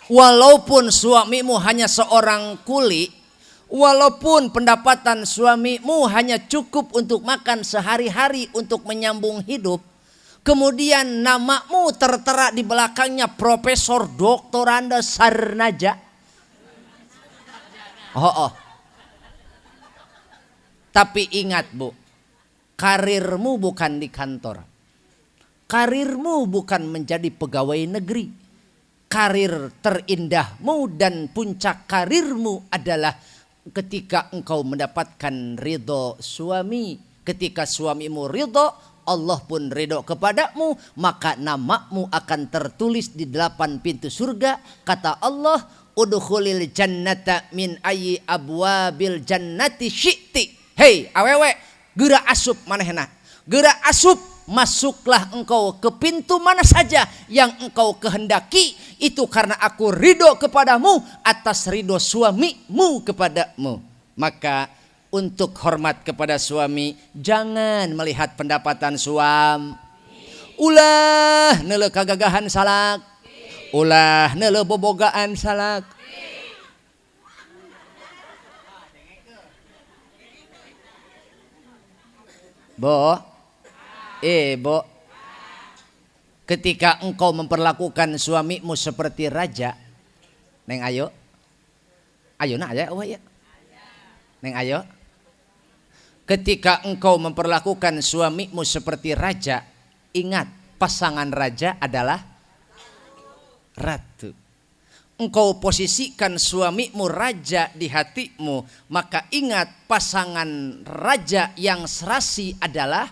Walaupun suamimu hanya seorang kuli, walaupun pendapatan suamimu hanya cukup untuk makan sehari-hari untuk menyambung hidup, kemudian namamu tertera di belakangnya Profesor Doktoranda Sarnaja. Tapi ingat Bu, karirmu bukan di kantor. Karirmu bukan menjadi pegawai negeri. Karir terindahmu dan puncak karirmu adalah ketika engkau mendapatkan ridho suami. Ketika suamimu ridho, Allah pun ridho kepadamu, maka namamu akan tertulis di 8 pintu surga. Kata Allah, udkhulil jannata min ayyi abwabil jannati syi'ti. Hei awewe, geura asup manehna. Geura asup, masuklah engkau ke pintu mana saja yang engkau kehendaki. Itu karena aku ridho kepadamu atas ridho suamimu kepadamu. Maka untuk hormat kepada suami, jangan melihat pendapatan suami. Ulah neuleuh kagagahan salak, ulah neuleuh bobogaan salak. Bo, ketika engkau memperlakukan suamimu seperti raja, Neng ayo nak aja, ya. Neng ayo. Ketika engkau memperlakukan suamimu seperti raja, ingat pasangan raja adalah ratu. Engkau posisikan suamimu raja di hatimu, maka ingat pasangan raja yang serasi adalah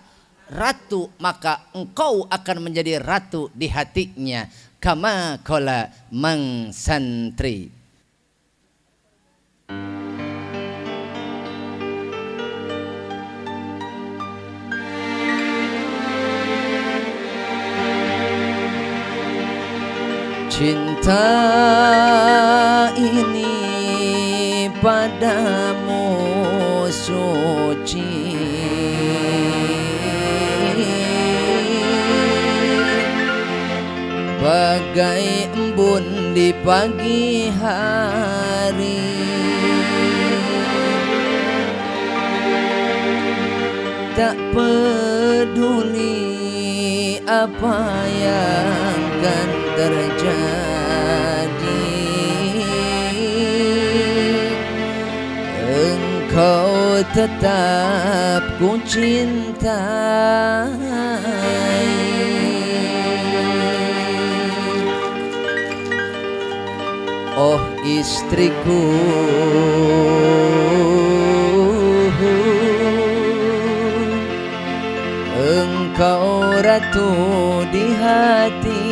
ratu, maka engkau akan menjadi ratu di hatinya. Kama qala Mang Santri. Cinta ini padamu suci, bagai embun di pagi hari. Tak peduli apa yang akan terjadi, engkau tetap ku cintai. Oh istriku, engkau ratu di hatiku.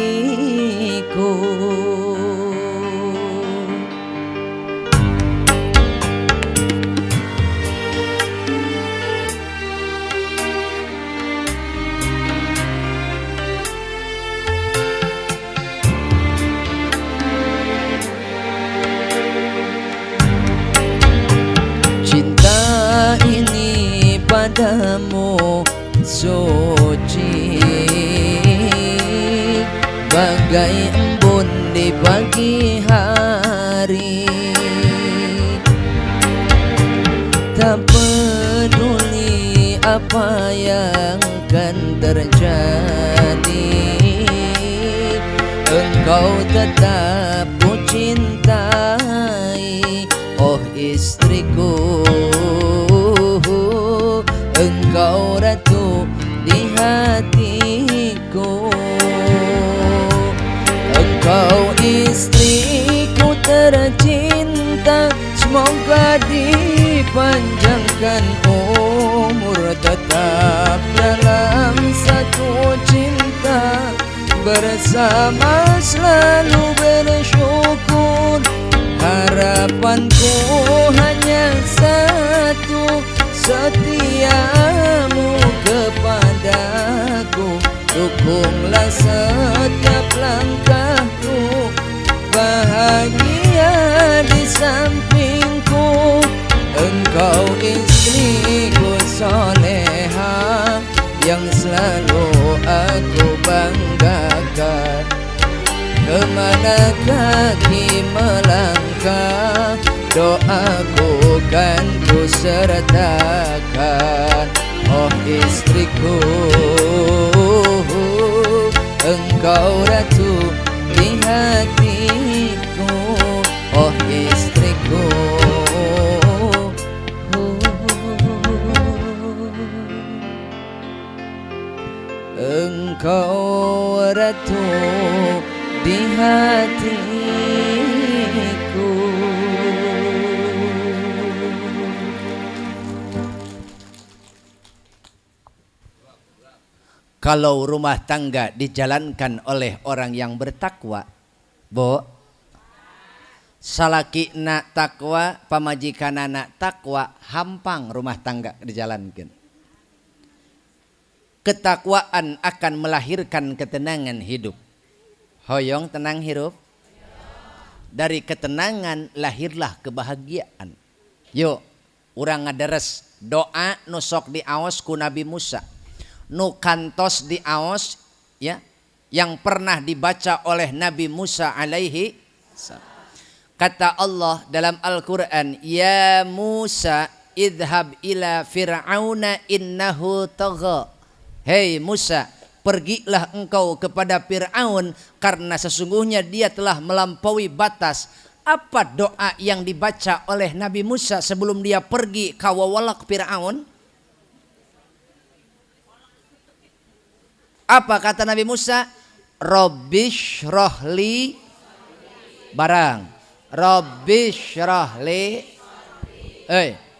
Cinta ini padamu suci, bagai embun di pagi hari. Tak peduli apa yang akan terjadi, engkau tetap ku cintai. Oh istriku, engkau ratu di hatiku. Engkau istriku tercinta, semoga dipanjangkan umur, tetap dalam satu cinta, bersama selalu bersyukur. Harapanku hanya satu, setiamu kepadaku. Dukunglah setiap langkahku, bahagia di sampingku. Engkau istriku soleha, yang selalu aku banggakan. Kemana kaki melangkah, doaku kan ku sertakan. Oh istriku, engkau ratu di hatiku. Oh istriku, engkau ratu di hatiku. Kalau rumah tangga dijalankan oleh orang yang bertakwa, Bo, salakina takwa, pamajikanana takwa, hampang rumah tangga dijalankan. Ketakwaan akan melahirkan ketenangan hidup. Hoyong tenang hidup. Dari ketenangan lahirlah kebahagiaan. Yuk, urang ngadares doa nusok di aos ku Nabi Musa, nu kantos di aos ya, yang pernah dibaca oleh Nabi Musa alaihi salam. Kata Allah dalam Al-Quran, ya Musa idhab ila fir'auna innahu tagha. Hei Musa, pergilah engkau kepada Fir'aun karena sesungguhnya dia telah melampaui batas. Apa doa yang dibaca oleh Nabi Musa sebelum dia pergi kawawalak Fir'aun? Apa kata Nabi Musa? Rabbish rohli barang. Rabbish rohli.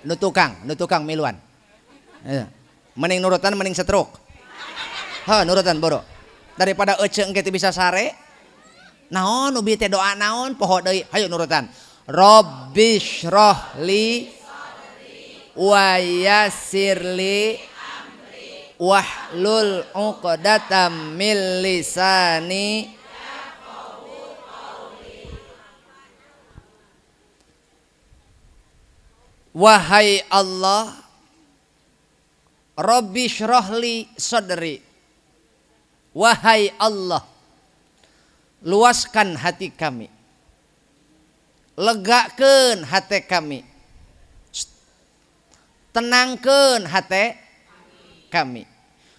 Nu tukang miluan. Mending nurutan mending setruk. Nurutan boro. Daripada ece engke bisa sare. Naon ubi teh doa naon poho deui. Hayu nurutan. Rabbish rohli wa yassirli wahlul 'uqdatam min lisani wahai Allah, Rabbi syrahli sadri, wahai Allah, luaskan hati kami, legakeun hati kami, tenangkeun hati kami,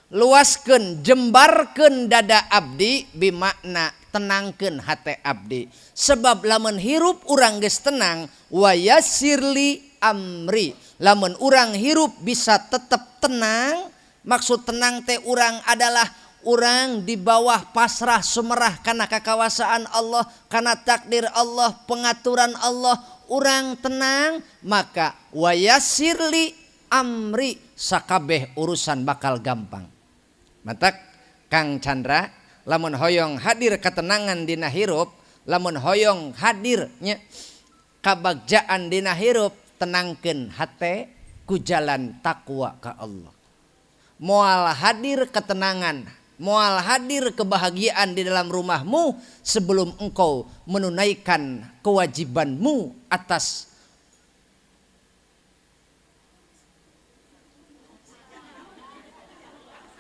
luaskeun jembarkeun dada abdi, bimakna tenangkeun hati abdi. Sebab lamun hirup urang geus tenang, wa yassirli amri, lamun urang hirup bisa tetap tenang. Maksud tenang teh urang adalah urang di bawah pasrah sumerah kana kakawasaan Allah, kana takdir Allah, pengaturan Allah, urang tenang, maka wa yassirli amri, sakabeh urusan bakal gampang. Matak Kang Chandra, lamun hoyong hadir ketenangan dina hirup, lamun hoyong hadirnya kabagjaan dina hirup, tenangkeun hate ku jalan takwa ka Allah. Moal hadir ketenangan, moal hadir kebahagiaan di dalam rumahmu sebelum engkau menunaikan kewajibanmu atas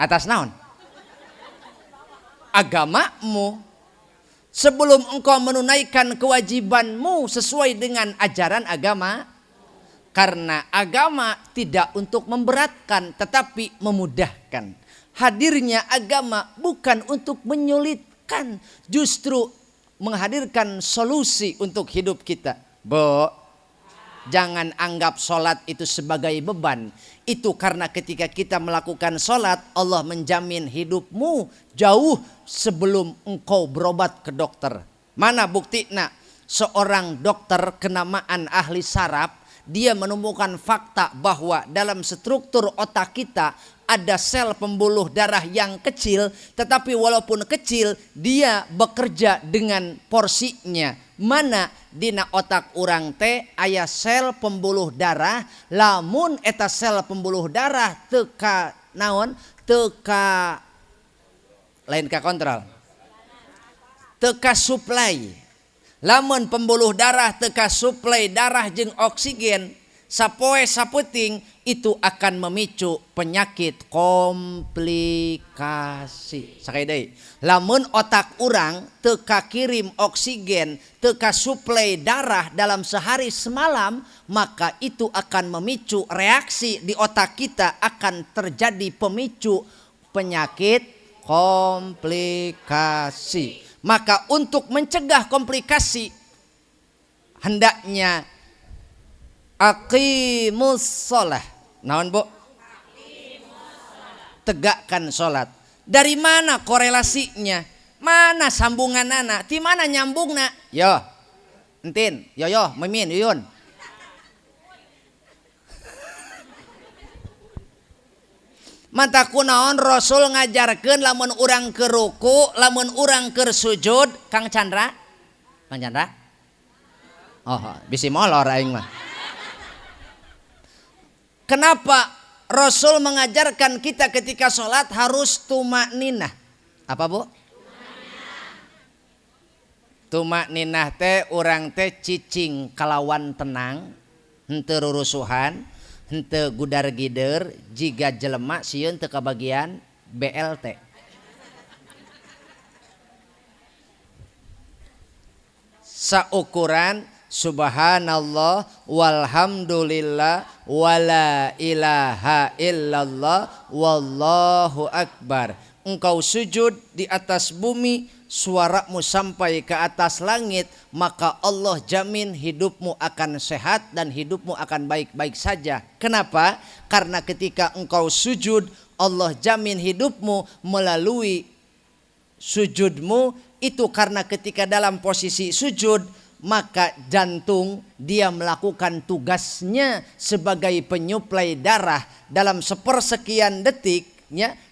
Atas naon? Agamamu. Sebelum engkau menunaikan kewajibanmu sesuai dengan ajaran agama. Karena agama tidak untuk memberatkan tetapi memudahkan. Hadirnya agama bukan untuk menyulitkan, justru menghadirkan solusi untuk hidup kita. Bu, jangan anggap sholat itu sebagai beban. Itu karena ketika kita melakukan sholat, Allah menjamin hidupmu jauh sebelum engkau berobat ke dokter. Mana bukti? Nah, seorang dokter kenamaan ahli saraf, dia menemukan fakta bahwa dalam struktur otak kita ada sel pembuluh darah yang kecil, tetapi walaupun kecil dia bekerja dengan porsinya. Mana dina otak urang teh aya sel pembuluh darah, lamun eta sel pembuluh darah teka naon, teka lain ka kontrol, teka suplai. Lamun pembuluh darah teka suplai darah jeung oksigen sapoe saputing, itu akan memicu penyakit komplikasi. Sakali deui, lamun otak urang teka kirim oksigen, teka suplai darah dalam sehari semalam, maka itu akan memicu reaksi di otak kita, akan terjadi pemicu penyakit komplikasi. Maka untuk mencegah komplikasi, hendaknya aqimus sholah. Naon bu? Tegakkan sholat. Dari mana korelasinya? Mana sambunganana? Di mana nyambungna? Yo, entin, yo, mimin, yuyun. Mata kunaon Rasul ngajarkeun lamun urang keur ruku, lamun urang keur sujud, Kang Chandra? Kang Chandra? Oh, bisi molor aing mah. Kenapa Rasul mengajarkan kita ketika sholat harus tumakninah? Apa bu? Tumakninah teh urang teh cicing kalawan tenang, henteu rurusuhan, henteu gudar-gider, jiga jelema sieun teu kabagian BLT. Saukuran subhanallah walhamdulillah wala ilaha illallah wallahu akbar. Engkau sujud di atas bumi, suaramu sampai ke atas langit, maka Allah jamin hidupmu akan sehat dan hidupmu akan baik-baik saja. Kenapa? Karena ketika engkau sujud, Allah jamin hidupmu melalui sujudmu. Itu karena ketika dalam posisi sujud, maka jantung dia melakukan tugasnya sebagai penyuplai darah dalam sepersekian detik.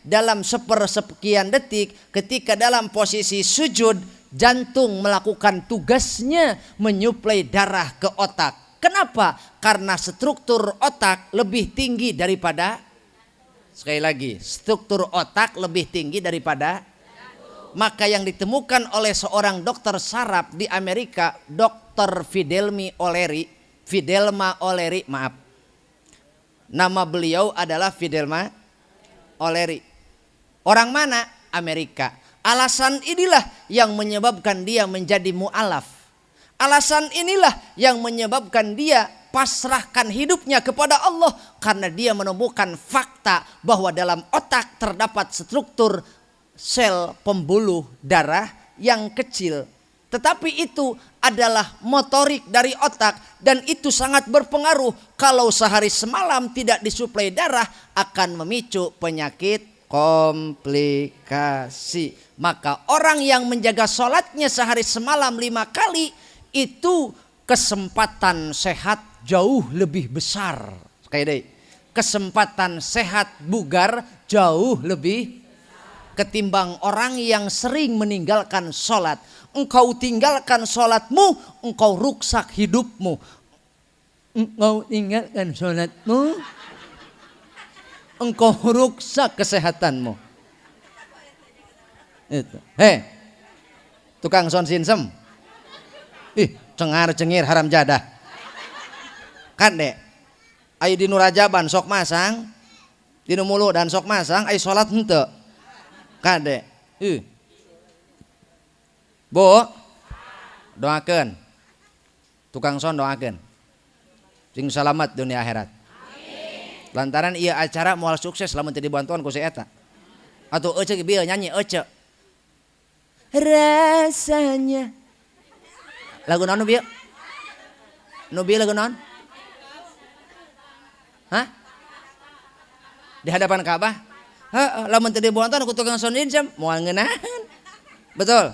Dalam sepersekian detik ketika dalam posisi sujud, jantung melakukan tugasnya menyuplai darah ke otak. Kenapa? Karena struktur otak lebih tinggi daripada, sekali lagi, struktur otak lebih tinggi daripada. Maka yang ditemukan oleh seorang dokter saraf di Amerika, Dr. Fidelma O'Leary, maaf, nama beliau adalah Fidelma O'Leary. Orang mana? Amerika. Alasan inilah yang menyebabkan dia menjadi mu'alaf. Alasan inilah yang menyebabkan dia pasrahkan hidupnya kepada Allah, karena dia menemukan fakta bahwa dalam otak terdapat struktur sel pembuluh darah yang kecil. Tetapi itu adalah motorik dari otak dan itu sangat berpengaruh. Kalau sehari semalam tidak disuplai darah akan memicu penyakit komplikasi. Maka orang yang menjaga sholatnya sehari semalam 5 kali itu kesempatan sehat jauh lebih besar. Kayak deh, kesempatan sehat bugar jauh lebih ketimbang orang yang sering meninggalkan sholat. Engkau tinggalkan sholatmu, engkau rusak hidupmu. Engkau tinggalkan sholatmu, engkau rusak kesehatanmu. Itu. Hei, tukang sound system. Cengar cengir haram jadah. Kan dek, ayo di Nurajaban sok masang. Tinu mulu dan sok masang ai salat henteu. Kade. Bu, doakeun. Tukang son doakeun. Sing salamet dunia akhirat. Amin. Lantaran ieu acara moal sukses lamun teu dibantuan ku si eta. Atuh ece bieu nyanyi ece. Rasanya. Lagu naon nu bieu? Nu bieu lagu naon? Hah? Di hadapan Ka'bah? Heeh, lamun teu dibantuan ku tukang sound system moal ngeunaheun. Betul.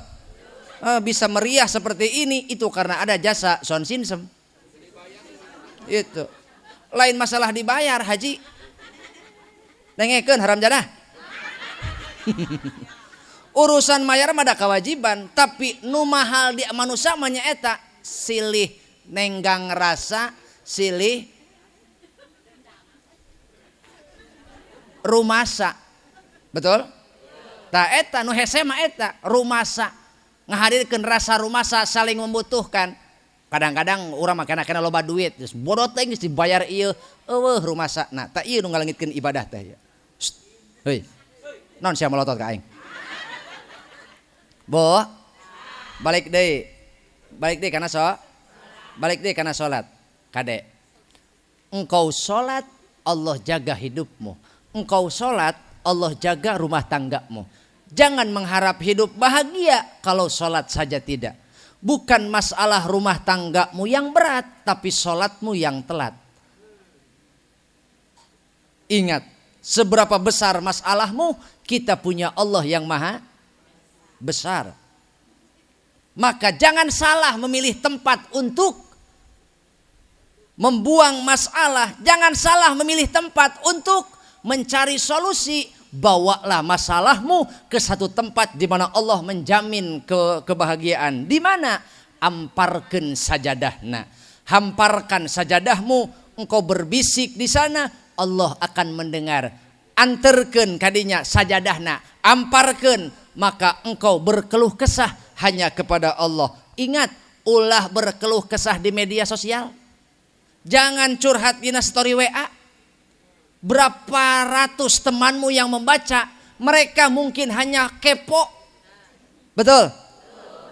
Bisa meriah seperti ini itu karena ada jasa sound system. Itu. Lain masalah dibayar haji. Dengekeun haram jadah. Urusan mayar mah ada kewajiban, tapi nu mahal di manusia mah nyaeta silih nenggang rasa, silih rumasa. Betul? Tah eta nu hese mah eta rumasa. Ngahadirkeun rasa rumasa saling membutuhkan. Kadang-kadang urang mah kana loba duit, geus bodoh teh geus dibayar ieu, eueuh rumasana. Tah ieu nu ngalengitkeun ibadah teh ya. Heuy. Naon sia melotot ka aing? Bo. Balik deui. Balik deui kana Balik deui kana salat. Kade. Engkau salat, Allah jaga hidupmu. Engkau salat, Allah jaga rumah tanggamu. Jangan mengharap hidup bahagia kalau sholat saja tidak. Bukan masalah rumah tanggamu yang berat, tapi sholatmu yang telat. Ingat, seberapa besar masalahmu, kita punya Allah yang maha besar. Maka jangan salah memilih tempat untuk membuang masalah. Jangan salah memilih tempat untuk mencari solusi. Bawalah masalahmu ke satu tempat di mana Allah menjamin kebahagiaan. Di mana? Amparkeun sajadahna. Hamparkan sajadahmu, engkau berbisik di sana, Allah akan mendengar. Anterkeun kadinya sajadahna, amparkeun, maka engkau berkeluh kesah hanya kepada Allah. Ingat, ulah berkeluh kesah di media sosial. Jangan curhat di story WA. Berapa ratus temanmu yang membaca, mereka mungkin hanya kepo. Betul?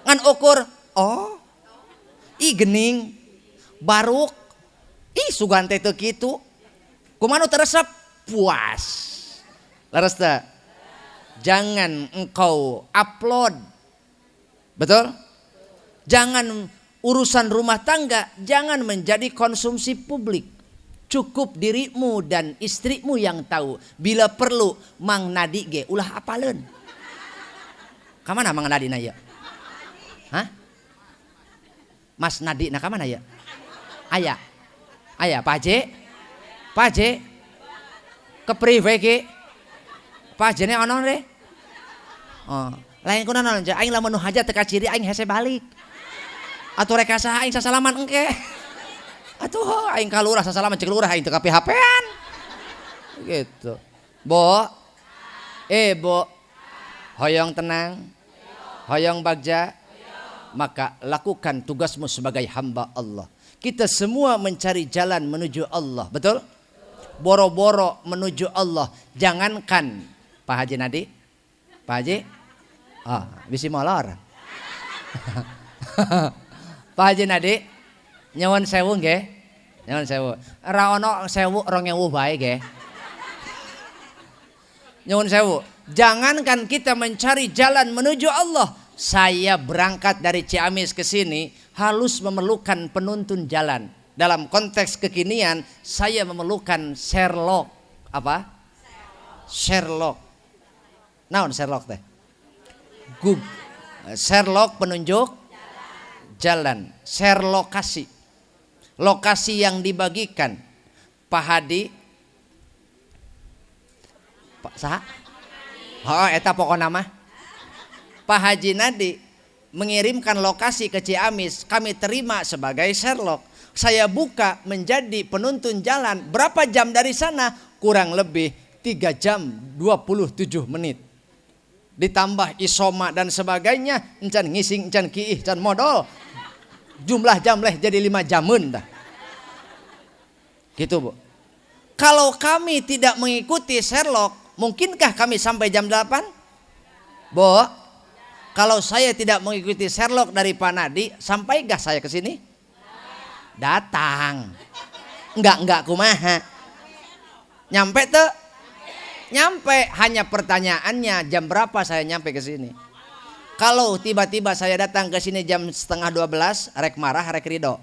Ngan ukur, oh, gening, baruk, sugan teh teu kitu. Kumaha teresep? Puas. Laras teh? Jangan engkau upload. Betul? Jangan urusan rumah tangga, jangan menjadi konsumsi publik. Cukup dirimu dan istrimu yang tahu. Bila perlu Mang Nadi ge ulah apaleun. Ka mana Mang Nadi na ya? Hah? Mas Nadi na ka mana ya? Aya. Aya Pak Haji? Pak Haji? Kepri we ge? Pak Haji ne onon re? Oh, lain kunaon aja aing lamun nu hajat teu kaciri aing hese balik. Atuh rek saha aing sasalaman engke. Atuh aing ka lurah sasalaman cek lurah aing teu ka HP-an. Gitu. Bo. Bo. Hoyong tenang. Hoyong bagja. Maka lakukan tugasmu sebagai hamba Allah. Kita semua mencari jalan menuju Allah, betul? Boro-boro menuju Allah. Jangankan Pak Haji Nadi. Pak Haji? Bisi molor. Pak Haji Nadi, nyawon sewu nggih. Nyawon sewu. Ra ono sewu 2000 bae nggih. Nyawon sewu. Jangankan kita mencari jalan menuju Allah. Saya berangkat dari Ciamis ke sini halus memerlukan penuntun jalan. Dalam konteks kekinian saya memerlukan Sherlock. Apa? Sherlock. Naon Sherlock teh? Sherlock penunjuk jalan. Sherlockasi. Lokasi yang dibagikan. Pak Hadi. Pak saha? Eta pokokna mah. Pak Haji Nadi mengirimkan lokasi ke Ciamis, kami terima sebagai Sherlock. Saya buka menjadi penuntun jalan. Berapa jam dari sana? Kurang lebih 3 jam 27 menit. Ditambah isoma dan sebagainya, encan ngising, encan kiih, encan modal. Jumlah jam leh jadi 5 jamun dah. Gitu Bu. Kalau kami tidak mengikuti Sherlock, mungkinkah kami sampai jam 8? Bo, kalau saya tidak mengikuti Sherlock dari Pak Nadi, sampai gak saya ke sini? Datang. Enggak kumaha. Nyampe tuh? Nyampe, hanya pertanyaannya jam berapa saya nyampe ke sini. Kalau tiba-tiba saya datang ke sini jam setengah 12, rek marah, rek ridho.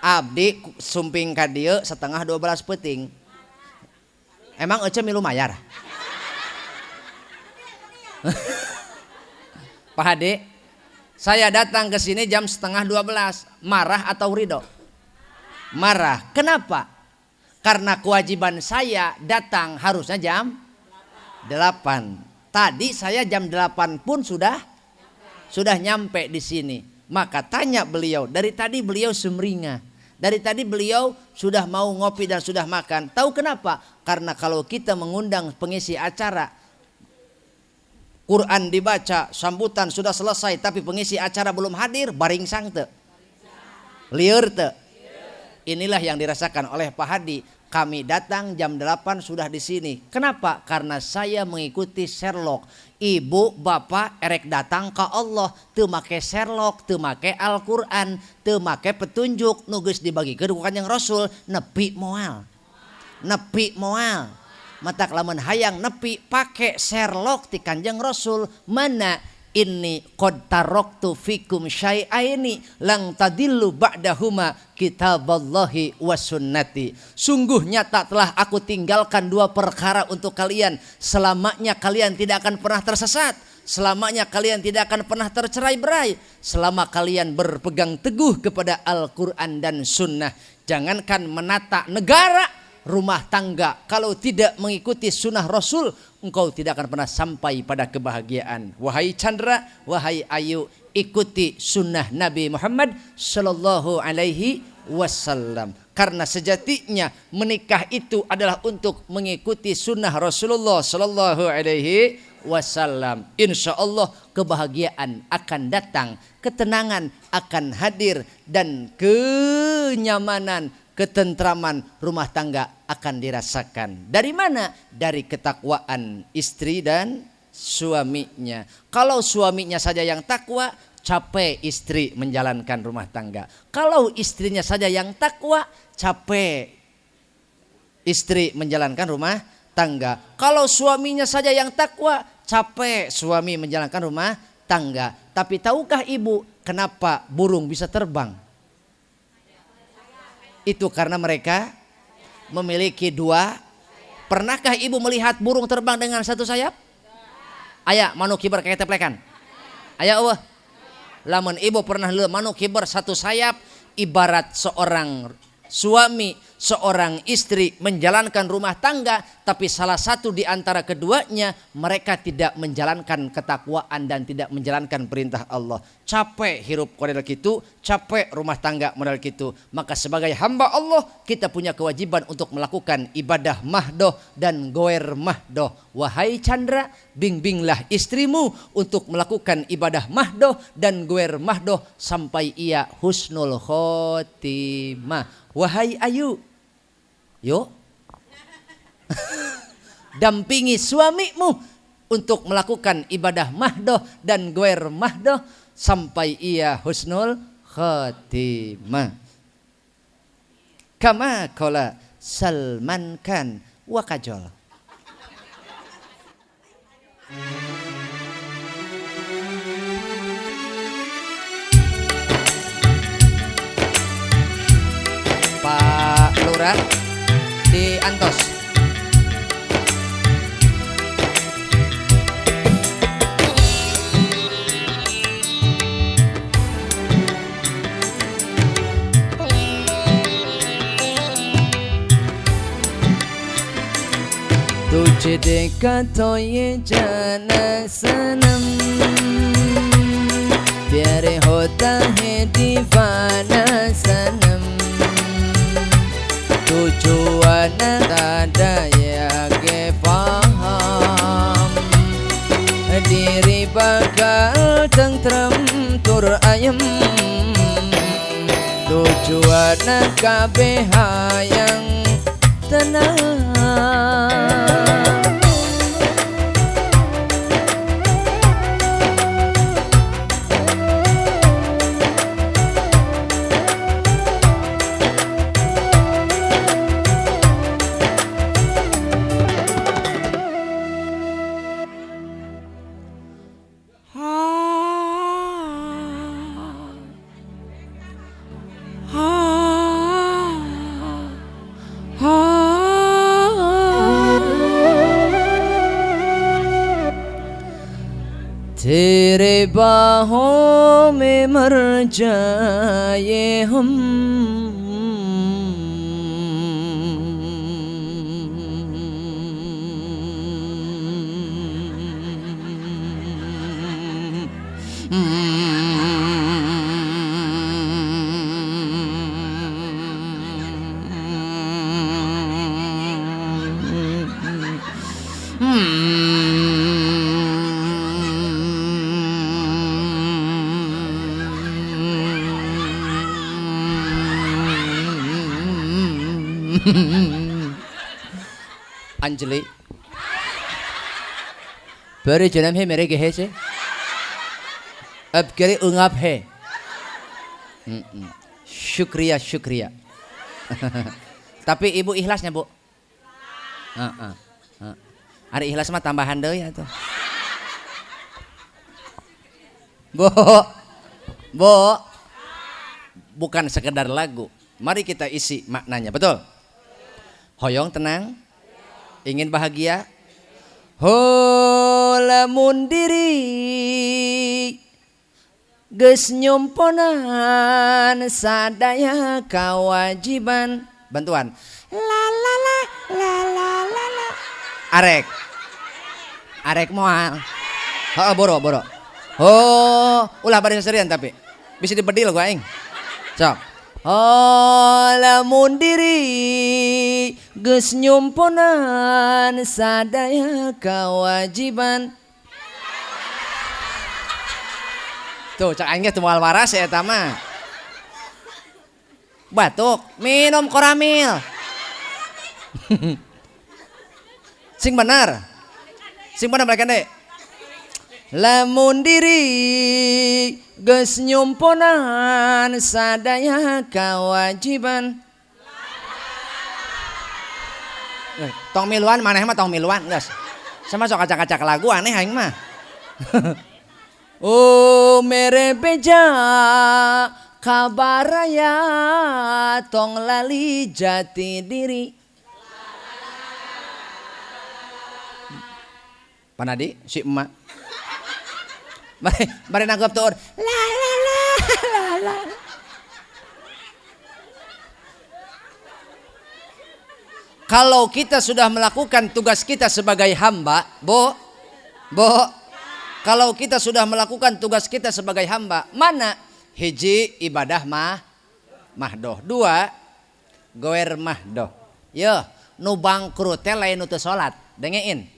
Abdi sumping ka dieu setengah 12 peuting. Emang ece milu mayar? Pak Hade, saya datang ke sini jam setengah 12, marah atau ridho? Marah. Kenapa? Karena kewajiban saya datang harusnya jam 8. Tadi saya jam 8 pun sudah nyampe di sini. Maka tanya beliau, dari tadi beliau sumringah. Dari tadi beliau sudah mau ngopi dan sudah makan. Tahu kenapa? Karena kalau kita mengundang pengisi acara, Quran dibaca, sambutan sudah selesai, tapi pengisi acara belum hadir, baringsang teu? Lieur teu? Inilah yang dirasakan oleh Pak Hadi. Kami datang jam 8 sudah di sini. Kenapa? Karena saya mengikuti Sherlock. Ibu, bapak erek datang ke Allah, teu make Sherlock, teu make Al-Qur'an, teu make petunjuk nu geus dibagikeun ku Kanjeng Rasul, nepi moal. Nepi moal. Matak lamun hayang nepi pake Sherlock ti Kanjeng Rasul, mana inni qad taraktu fikum syai'aini lang tadillu ba'dahuma kitaballahi wa sunnati. Sungguh nyata telah aku tinggalkan dua perkara untuk kalian, selamanya kalian tidak akan pernah tersesat, selamanya kalian tidak akan pernah tercerai-berai, selama kalian berpegang teguh kepada Al-Qur'an dan sunnah. Jangankan menata negara, rumah tangga, kalau tidak mengikuti sunnah Rasul, engkau tidak akan pernah sampai pada kebahagiaan. Wahai Chandra, wahai Ayu, ikuti sunnah Nabi Muhammad sallallahu alaihi wasallam. Karena sejatinya menikah itu adalah untuk mengikuti sunnah Rasulullah sallallahu alaihi wasallam. Insya Allah kebahagiaan akan datang, ketenangan akan hadir, dan kenyamanan, ketentraman rumah tangga akan dirasakan. Dari mana? Dari ketakwaan istri dan suaminya. Kalau suaminya saja yang takwa, capek istri menjalankan rumah tangga. Kalau istrinya saja yang takwa, capek istri menjalankan rumah tangga. Kalau suaminya saja yang takwa, capek suami menjalankan rumah tangga. Tapi tahukah ibu kenapa burung bisa terbang? Itu karena mereka memiliki dua. Pernahkah ibu melihat burung terbang dengan satu sayap? Aya manuk kibar kayak teplekan. Aya eueuh. Lamun ibu pernah lihat manuk kibar satu sayap, ibarat seorang suami, seorang istri menjalankan rumah tangga, tapi salah satu di antara keduanya mereka tidak menjalankan ketakwaan dan tidak menjalankan perintah Allah. Capek hirup model gitu, capek rumah tangga model gitu. Maka sebagai hamba Allah kita punya kewajiban untuk melakukan ibadah mahdoh dan goer mahdoh. Wahai Chandra, bimbinglah istrimu untuk melakukan ibadah mahdoh dan goer mahdoh sampai ia husnul khotimah. Wahai Ayu, yuk dampingi suamimu untuk melakukan ibadah mahdoh dan goer mahdoh sampai ia husnul khotimah. Kama qala Salman Khan wa kajol. Pak Lurah di Antos. तुझे देखा तो ये जाना सनम, प्यारे होता है दीवाना सनम, tujuan ada yang paham, diri bakal tentrem tur ayem, tujuan kabeh hayang tenang. तेरे बाहों में मर जाए हम, अंजलि पहले जन्म है मेरे गहे से, अब करे उंगाप है। Syukriya, syukriya. Tapi ibu ikhlasnya bu. Ada ikhlas mah tambahan deh ya tuh. Bu, bukan sekedar lagu. Mari kita isi maknanya, betul? Hoyong tenang, ingin bahagia. Ho lamun diri geus nyomponan sadaya kewajiban. Bantuan. La la la la la la la. Arek moal. Heeh boro. Oh, ulah bari seserian tapi bisa dibedil gua aing. Sok. Oh lamun diri geus nyomponan sadaya kewajiban. Tuh cak aing ge teu moal waras eta mah. Batuk, minum koramil. Sing bener mereka deh. Lamun diri geus nyomponan sadaya kewajiban. Tong miluan maneh mah tong miluan geus. Sama sok acak-acak lagu aneh aing mah. Oh mere beja kabaraya tong lali jati diri. Panadi si emak. Mari nanggap tuh. La la la la la. Kalau kita sudah melakukan tugas kita sebagai hamba, Bo, kalau kita sudah melakukan tugas kita sebagai hamba, mana? Hiji ibadah mahdoh, dua goer mahdoh. Yo, nu bangkrut teh lain nu teu salat, dengein.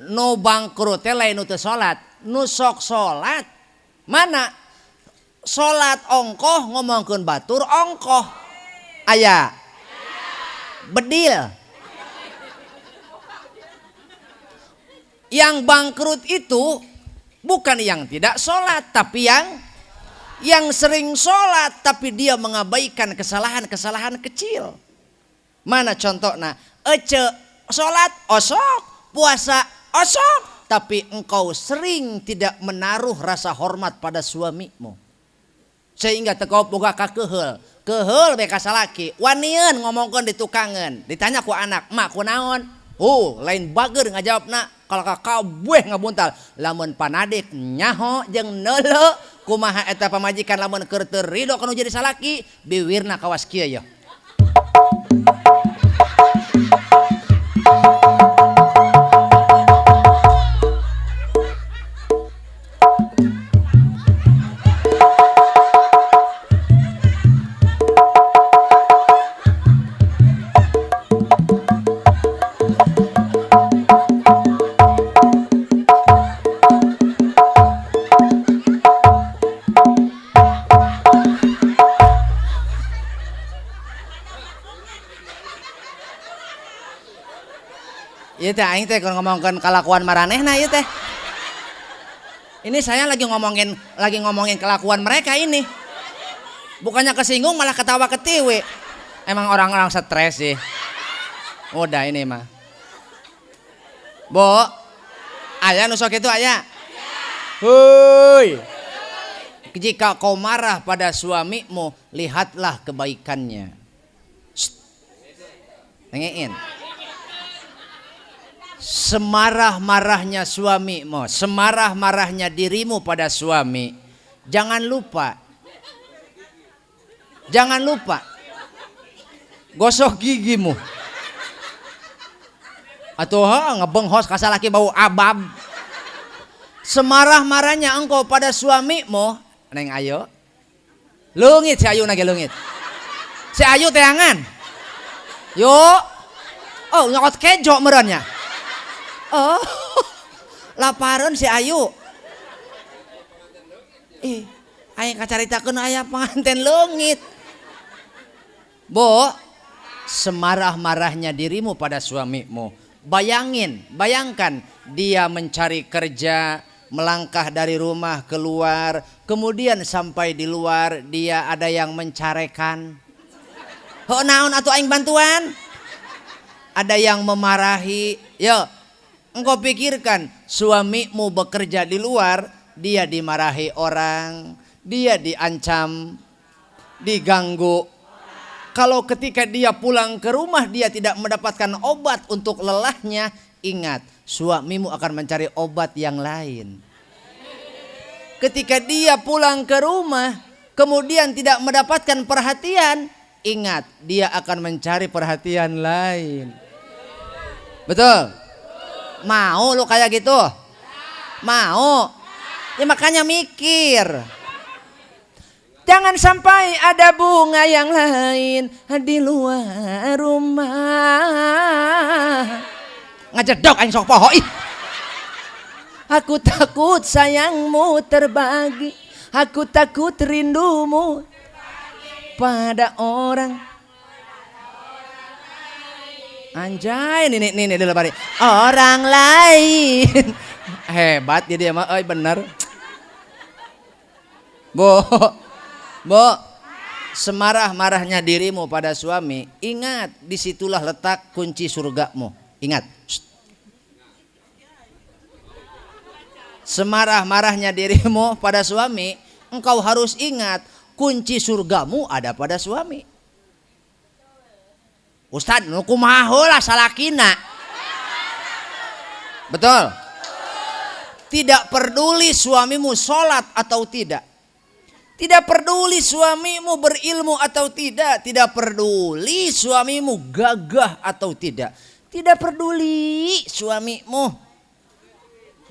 Nu bangkrut teh lain nu teu salat, nu sok salat. Mana? Salat ongkoh ngomongkeun batur ongkoh. Aya. Bedil. Yang bangkrut itu bukan yang tidak sholat, tapi yang sering sholat tapi dia mengabaikan kesalahan-kesalahan kecil. Mana contohnya? Ece sholat osok, puasa osok, tapi engkau sering tidak menaruh rasa hormat pada suamimu. Sehingga tekau boga kakeuheul. Keheul beka salaki, wanieun ngomongkeun di tukangan. Ditanya ku anak, "Mak kunaon?" Lain bager ngajawabna. Kalau kakak bueh ngabuntal, lamun panadik nyaho jeung neuleu kumaha eta pamajikan lamun keur teu ridho kana jadi salaki biwirna kawas kieu ya. Ieu teh aing teh ngomongkeun kelakuan maranehna ieu teh. Ini saya lagi ngomongin kelakuan mereka ini. Bukannya kesinggung malah ketawa ketiwi. Emang orang-orang stres sih. Udah ini mah. Bo, aya nu sok itu aya. Hoi. Jika kau marah pada suamimu, lihatlah kebaikannya. Nengein. Semarah-marahnya suamimu, semarah-marahnya dirimu pada suami, jangan lupa gosok gigimu. Atuh ngebenghos ka salaki bau abab. Semarah-marahnya engkau pada suamimu, Neng Ayu. Leungit si Ayu nage leungit. Si Ayu teangan. Yo. Oh, nyokot kejo meureunnya. Oh. Lapareun si Ayu. Aya kacaritakeun aya pengantin leungit. Bo, semarah-marahnya dirimu pada suamimu. Bayangkan dia mencari kerja, melangkah dari rumah keluar, kemudian sampai di luar dia ada yang mencarekan. Ho naon atuh aing bantuan? Ada yang memarahi. Yo, engkau pikirkan suamimu bekerja di luar, dia dimarahi orang, dia diancam, diganggu. Kalau ketika dia pulang ke rumah dia tidak mendapatkan obat untuk lelahnya, ingat, suamimu akan mencari obat yang lain. Ketika dia pulang ke rumah kemudian tidak mendapatkan perhatian, ingat, dia akan mencari perhatian lain. Betul? Mau lu kayak gitu? Mau? Ya makanya mikir. Jangan sampai ada bunga yang lain di luar rumah. Ngajedok aing sok poho ih. Aku takut sayangmu terbagi, aku takut rindumu pada orang. Anjay, ini dulu bari. Orang lain. Hebat dia mah, bener. Bo, semarah-marahnya dirimu pada suami, ingat, disitulah letak kunci surgamu. Ingat. Semarah-marahnya dirimu pada suami, engkau harus ingat, kunci surgamu ada pada suami. Ustad, nu kumaha heula salakina? Betul? Tidak peduli suamimu sholat atau tidak. Tidak peduli suamimu berilmu atau tidak. Tidak peduli suamimu gagah atau tidak. Tidak peduli suamimu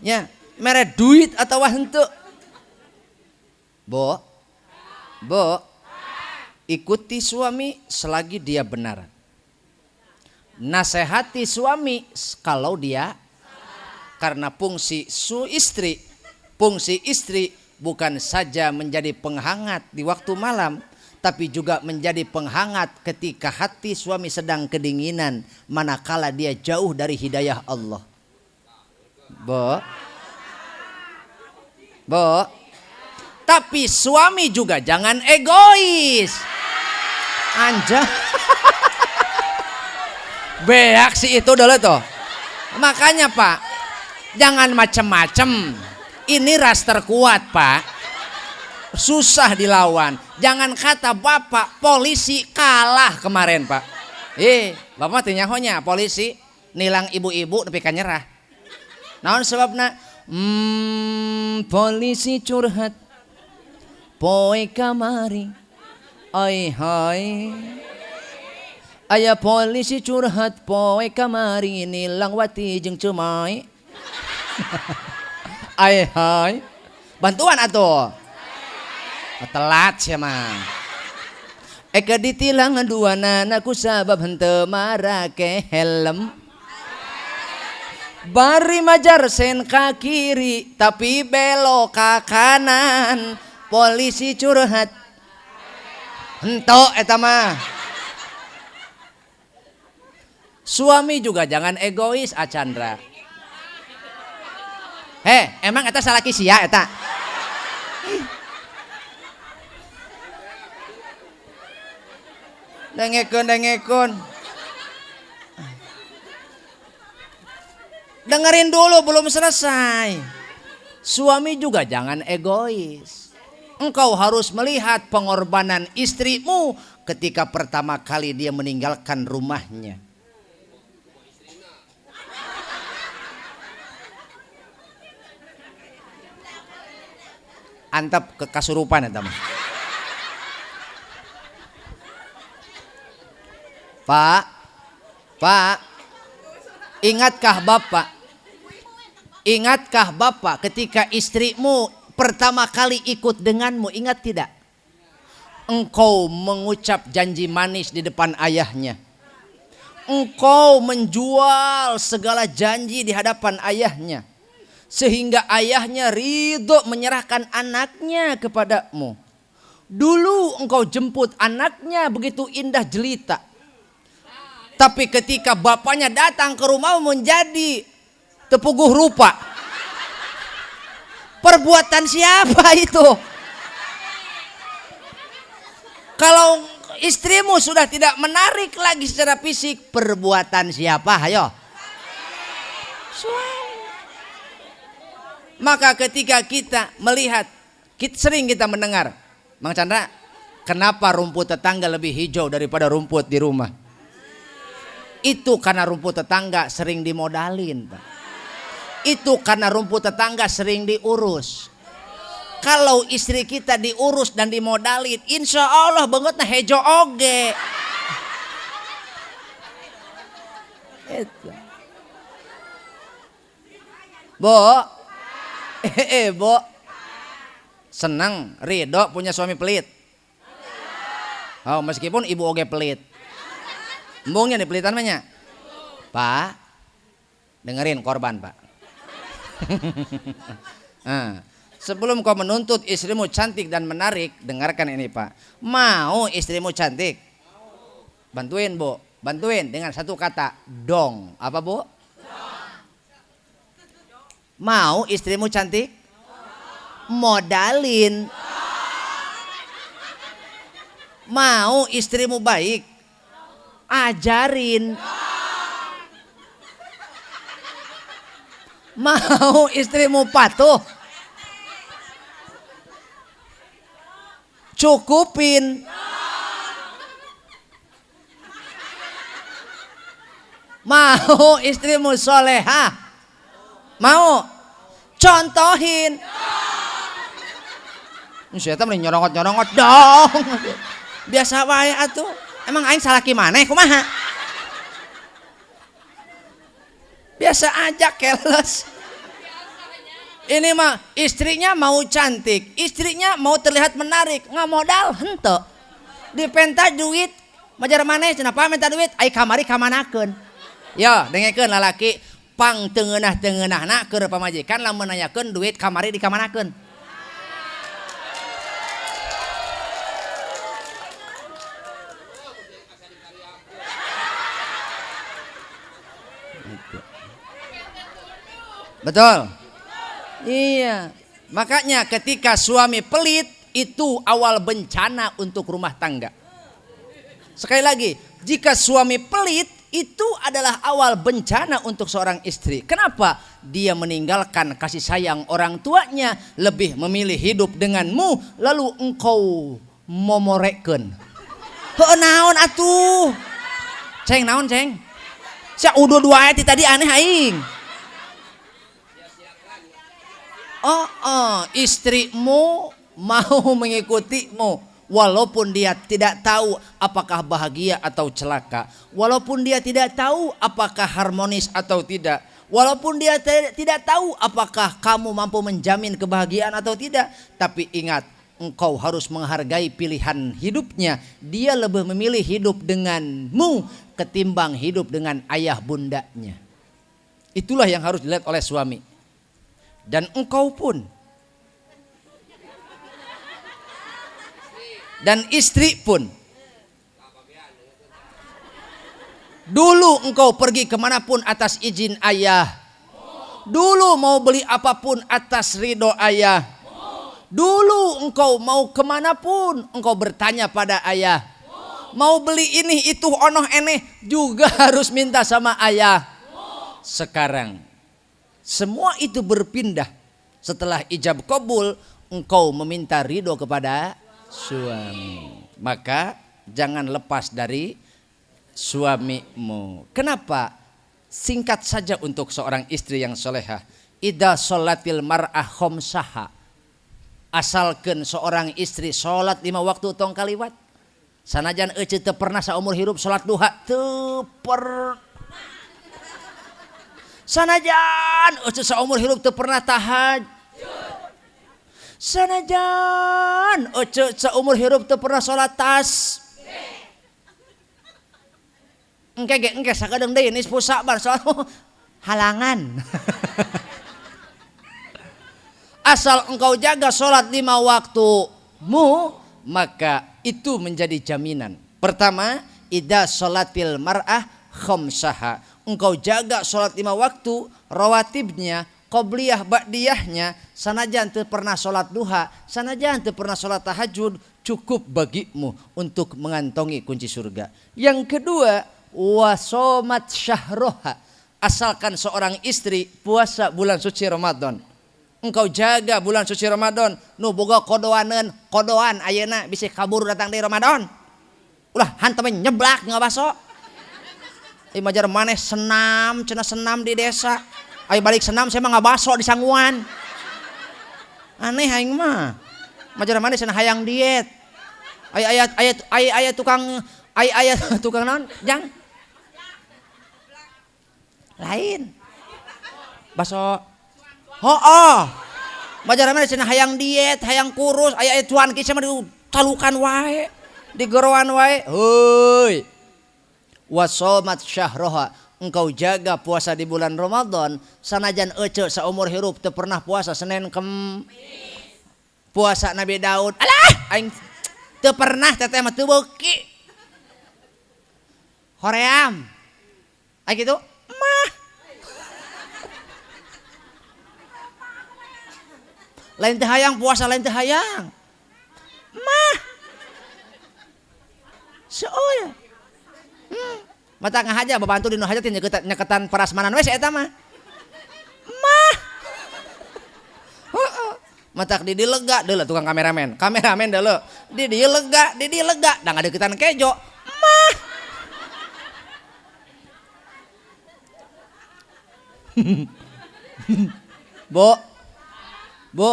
ya mere duit atau henteu. Bo, ikuti suami selagi dia benar. Nasehati suami kalau dia, karena fungsi istri bukan saja menjadi penghangat di waktu malam, tapi juga menjadi penghangat ketika hati suami sedang kedinginan manakala dia jauh dari hidayah Allah. Bo, tapi suami juga jangan egois. Anjay. Beak sih itu dulu tuh. Makanya Pak, jangan macem-macem. Ini ras terkuat Pak. Susah dilawan. Jangan kata Bapak polisi kalah kemarin Pak. Bapak tanya honya polisi nilang ibu-ibu tapi kan nyerah. Naon sebabna? Polisi curhat poe kamari. Ai hai. Aya polisi curhat poe kamari nilang wati jeung cemai. Ai hai. Bantuan atuh. Telat sia mah. Eka ditilang duanana ku sabab henteu marake helm. Bari majar sen ka kiri tapi belok ka kanan. Polisi curhat. Henteu eta mah. Suami juga jangan egois, Chandra. Emang eta salaki sia eta? Dengekun. Dengerin dulu, belum selesai. Suami juga jangan egois. Engkau harus melihat pengorbanan istrimu ketika pertama kali dia meninggalkan rumahnya. Antap kekasurupan ya, Pak, ingatkah Bapak ketika istrimu pertama kali ikut denganmu, ingat tidak? Engkau mengucap janji manis di depan ayahnya. Engkau menjual segala janji di hadapan ayahnya. Sehingga ayahnya ridho menyerahkan anaknya kepadamu. Dulu engkau jemput anaknya begitu indah jelita. Tapi ketika bapaknya datang ke rumahmu menjadi tepuguh rupa. Perbuatan siapa itu? Kalau istrimu sudah tidak menarik lagi secara fisik, perbuatan siapa? Ayo. Maka ketika kita melihat, sering kita mendengar, Mang Chandra, kenapa rumput tetangga lebih hijau daripada rumput di rumah? Itu karena rumput tetangga sering dimodalin, Pak. Itu karena rumput tetangga sering diurus. Kalau istri kita diurus dan dimodalin, insya Allah bangetnya hejo oge. Itu. Bo, senang ridho punya suami pelit. Oh, meskipun ibu oge pelit. Embungnya nih pelitan banyak. Pak, dengerin korban, Pak. Nah, sebelum kau menuntut istrimu cantik dan menarik, dengarkan ini, Pak. Mau istrimu cantik? Bantuin, Bu. Bantuin dengan satu kata, dong. Apa, Bu? Mau istrimu cantik? Modalin. Mau istrimu baik? Ajarin. Mau istrimu patuh? Cukupin. Mau istrimu solehah? Mau? Contohin. Saya mending nyorongot dong. Biasa wae atuh. Emang aing salaki maneh kumaha? Biasa aja keles. Ini mah istrinya mau cantik, istrinya mau terlihat menarik, nggak modal henteu. Dipenta duit, majar maneh cenah minta duit, ai kamari kamanakeun. Yo, dengekeun lalaki pang tengenah-tengenahna keur pamajikan lamun nanyakeun duit kamari di kamanakeun. Betul? Iya. Makanya ketika suami pelit itu awal bencana untuk rumah tangga. Sekali lagi, jika suami pelit itu adalah awal bencana untuk seorang istri. Kenapa? Dia meninggalkan kasih sayang orang tuanya, lebih memilih hidup denganmu, lalu engkau momorekeun. Heuh naon atuh? Ceng naon ceng? Sia udah dua ayat tadi aneh aing. Istrimu mau mengikutimu walaupun dia tidak tahu apakah bahagia atau celaka, walaupun dia tidak tahu apakah harmonis atau tidak, walaupun dia tidak tahu apakah kamu mampu menjamin kebahagiaan atau tidak. Tapi ingat, engkau harus menghargai pilihan hidupnya. Dia lebih memilih hidup denganmu ketimbang hidup dengan ayah bundanya. Itulah yang harus dilihat oleh suami. Dan engkau pun. Dan istri pun. Dulu engkau pergi kemanapun atas izin ayah. Dulu mau beli apapun atas ridho ayah. Dulu engkau mau kemanapun engkau bertanya pada ayah. Mau beli ini itu onoh eneh juga harus minta sama ayah. Sekarang semua itu berpindah. Setelah ijab kabul engkau meminta ridho kepada suami. Maka jangan lepas dari suamimu. Kenapa? Singkat saja untuk seorang istri yang solehah. Idza sholatil mar'ah khamsaha. Asalkan seorang istri sholat 5 waktu tong kaliwat. Sanajan ece teu pernah saumur hirup sholat duha teu pernah. Sanajan ece saumur hirup teu pernah tahajud. Sanajan ece saumur hirup teu pernah sholat tas. Engke sakadeng deui nisfu Sa'ban soal halangan. Asal engkau jaga sholat 5 waktumu, maka itu menjadi jaminan. Pertama, idza sholatil mar'ah khamsaha. Engkau jaga sholat 5 waktu, rawatibnya, qobliyah, ba'diyahnya, sanajan teu pernah sholat duha, sanajan teu pernah sholat tahajud, cukup bagimu untuk mengantongi kunci surga. Yang kedua, wasomat syahroha. Asalkan seorang istri puasa bulan suci Ramadan. Engkau jaga bulan suci Ramadan. Nu boga kodoan ayeuna bisa kabur datang dari Ramadan. Ulah hantemen nyeblak ngabaso. Imajar maneh senam, cenah senam di desa. Ayo balik senam saya mah ngabaso di sangguan. Aneh aing mah. Majar maneh cenah hayang diet. Aya tukang naon? Jang. Lain. Baso. Majar maneh cenah hayang diet, hayang kurus, aya tuan kieu mah ditalukan wae, digoroan wae. Heuy. Wasomat syahroha. Engkau jaga puasa di bulan Ramadan, sanajan ece saumur hirup teu pernah puasa Senin Kemis. Puasa Nabi Daud. Alah, aing teu pernah teteh mah teu beuki. Hoream. Aya kitu? Mah. Lain teh hayang puasa, lain teh hayang. Mah. Seueur. Mata ngahaja babantu dinu hajat nyeketan parasmanan we eta mah. Mah. Heeh. Matak di lega deuleu tukang kameramen. Kameramen deuleu. Di lega, da ngadeukeutan kejo. Mah. Bu,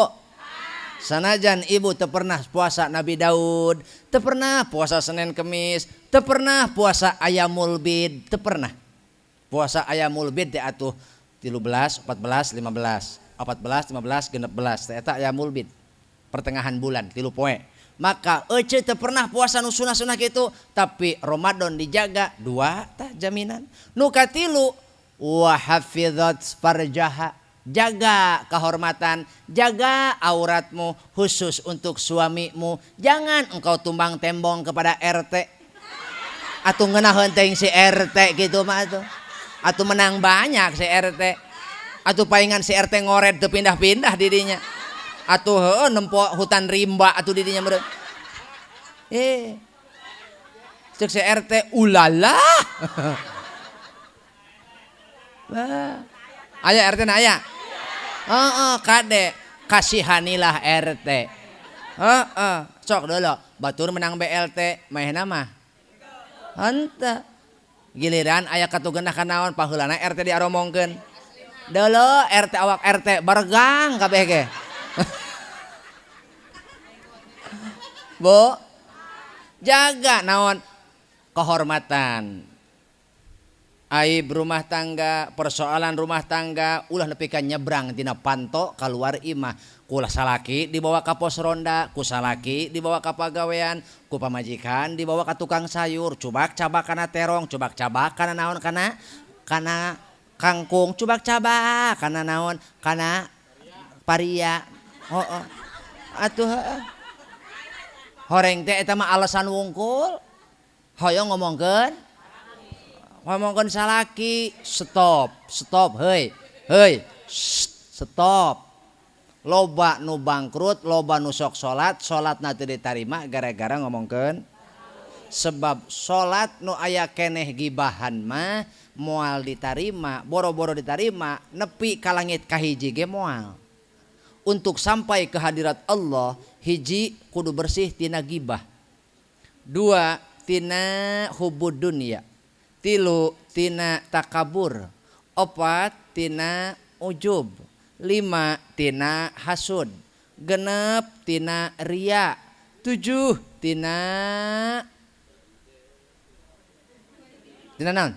sanajan ibu teu pernah puasa Nabi Daud, teu pernah puasa Senin Kemis, teu pernah puasa Ayamul Bid, teu pernah. Puasa Ayamul Bid teh atuh 13, 14, 15, 14, 15, 16 teh eta Ayamul Bid. Pertengahan bulan 3 poe. Maka ece teu pernah puasa nu sunah-sunah kitu, tapi Ramadan dijaga 2 tah jaminan. Nu katilu wa hafizat farjaha. Jaga kehormatan, jaga auratmu khusus untuk suamimu. Jangan engkau tumbang tembong kepada RT. Atuh ngeunaheun teuing si RT gitu mah atuh. Atuh menang banyak si RT. Atuh palingan si RT ngoret teu pindah-pindah di dinya. Atuh heueuh nempo hutan rimba atuh di dinya meureun. Cek si RT ulala. Aya RT na aya. Kade kasihanilah RT. Sok dulu batur menang BLT maehna mah. Henteu. Giliran aya katugenah kanaon paheulana RT diaromongkeun. Deuleu RT awak RT bergang kabeh ge. Bu, jaga naon kehormatan. Aib rumah tangga, persoalan rumah tangga, ulah nepikeun nyebrang tina panto keluar imah. Kulah salaki dibawa ka pos ronda, ku salaki dibawa ka pagawean, ku pamajikan dibawa ka tukang sayur, cubak-cabak kana terong, cubak-cabak kana naon kana kangkung, cubak-cabak kana naon kana paria. Atuh horeng teh eta mah alasan wungkul. Hoyong ngomongkeun ngomongkeun salaki, stop, stop. Loba nu bangkrut, loba nu sok salatna teu ditarima gara-gara ngomongkeun. Sebab salat nu aya keneh gibahan mah moal ditarima, boro-boro ditarima, nepi ka langit kahiji ge moal. Untuk sampai ke hadirat Allah, hiji kudu bersih tina gibah. 2 tina hubud dunia. 3 tina takabur. 4 tina ujub. 5 tina hasud. 6 tina ria. 7 tina naon?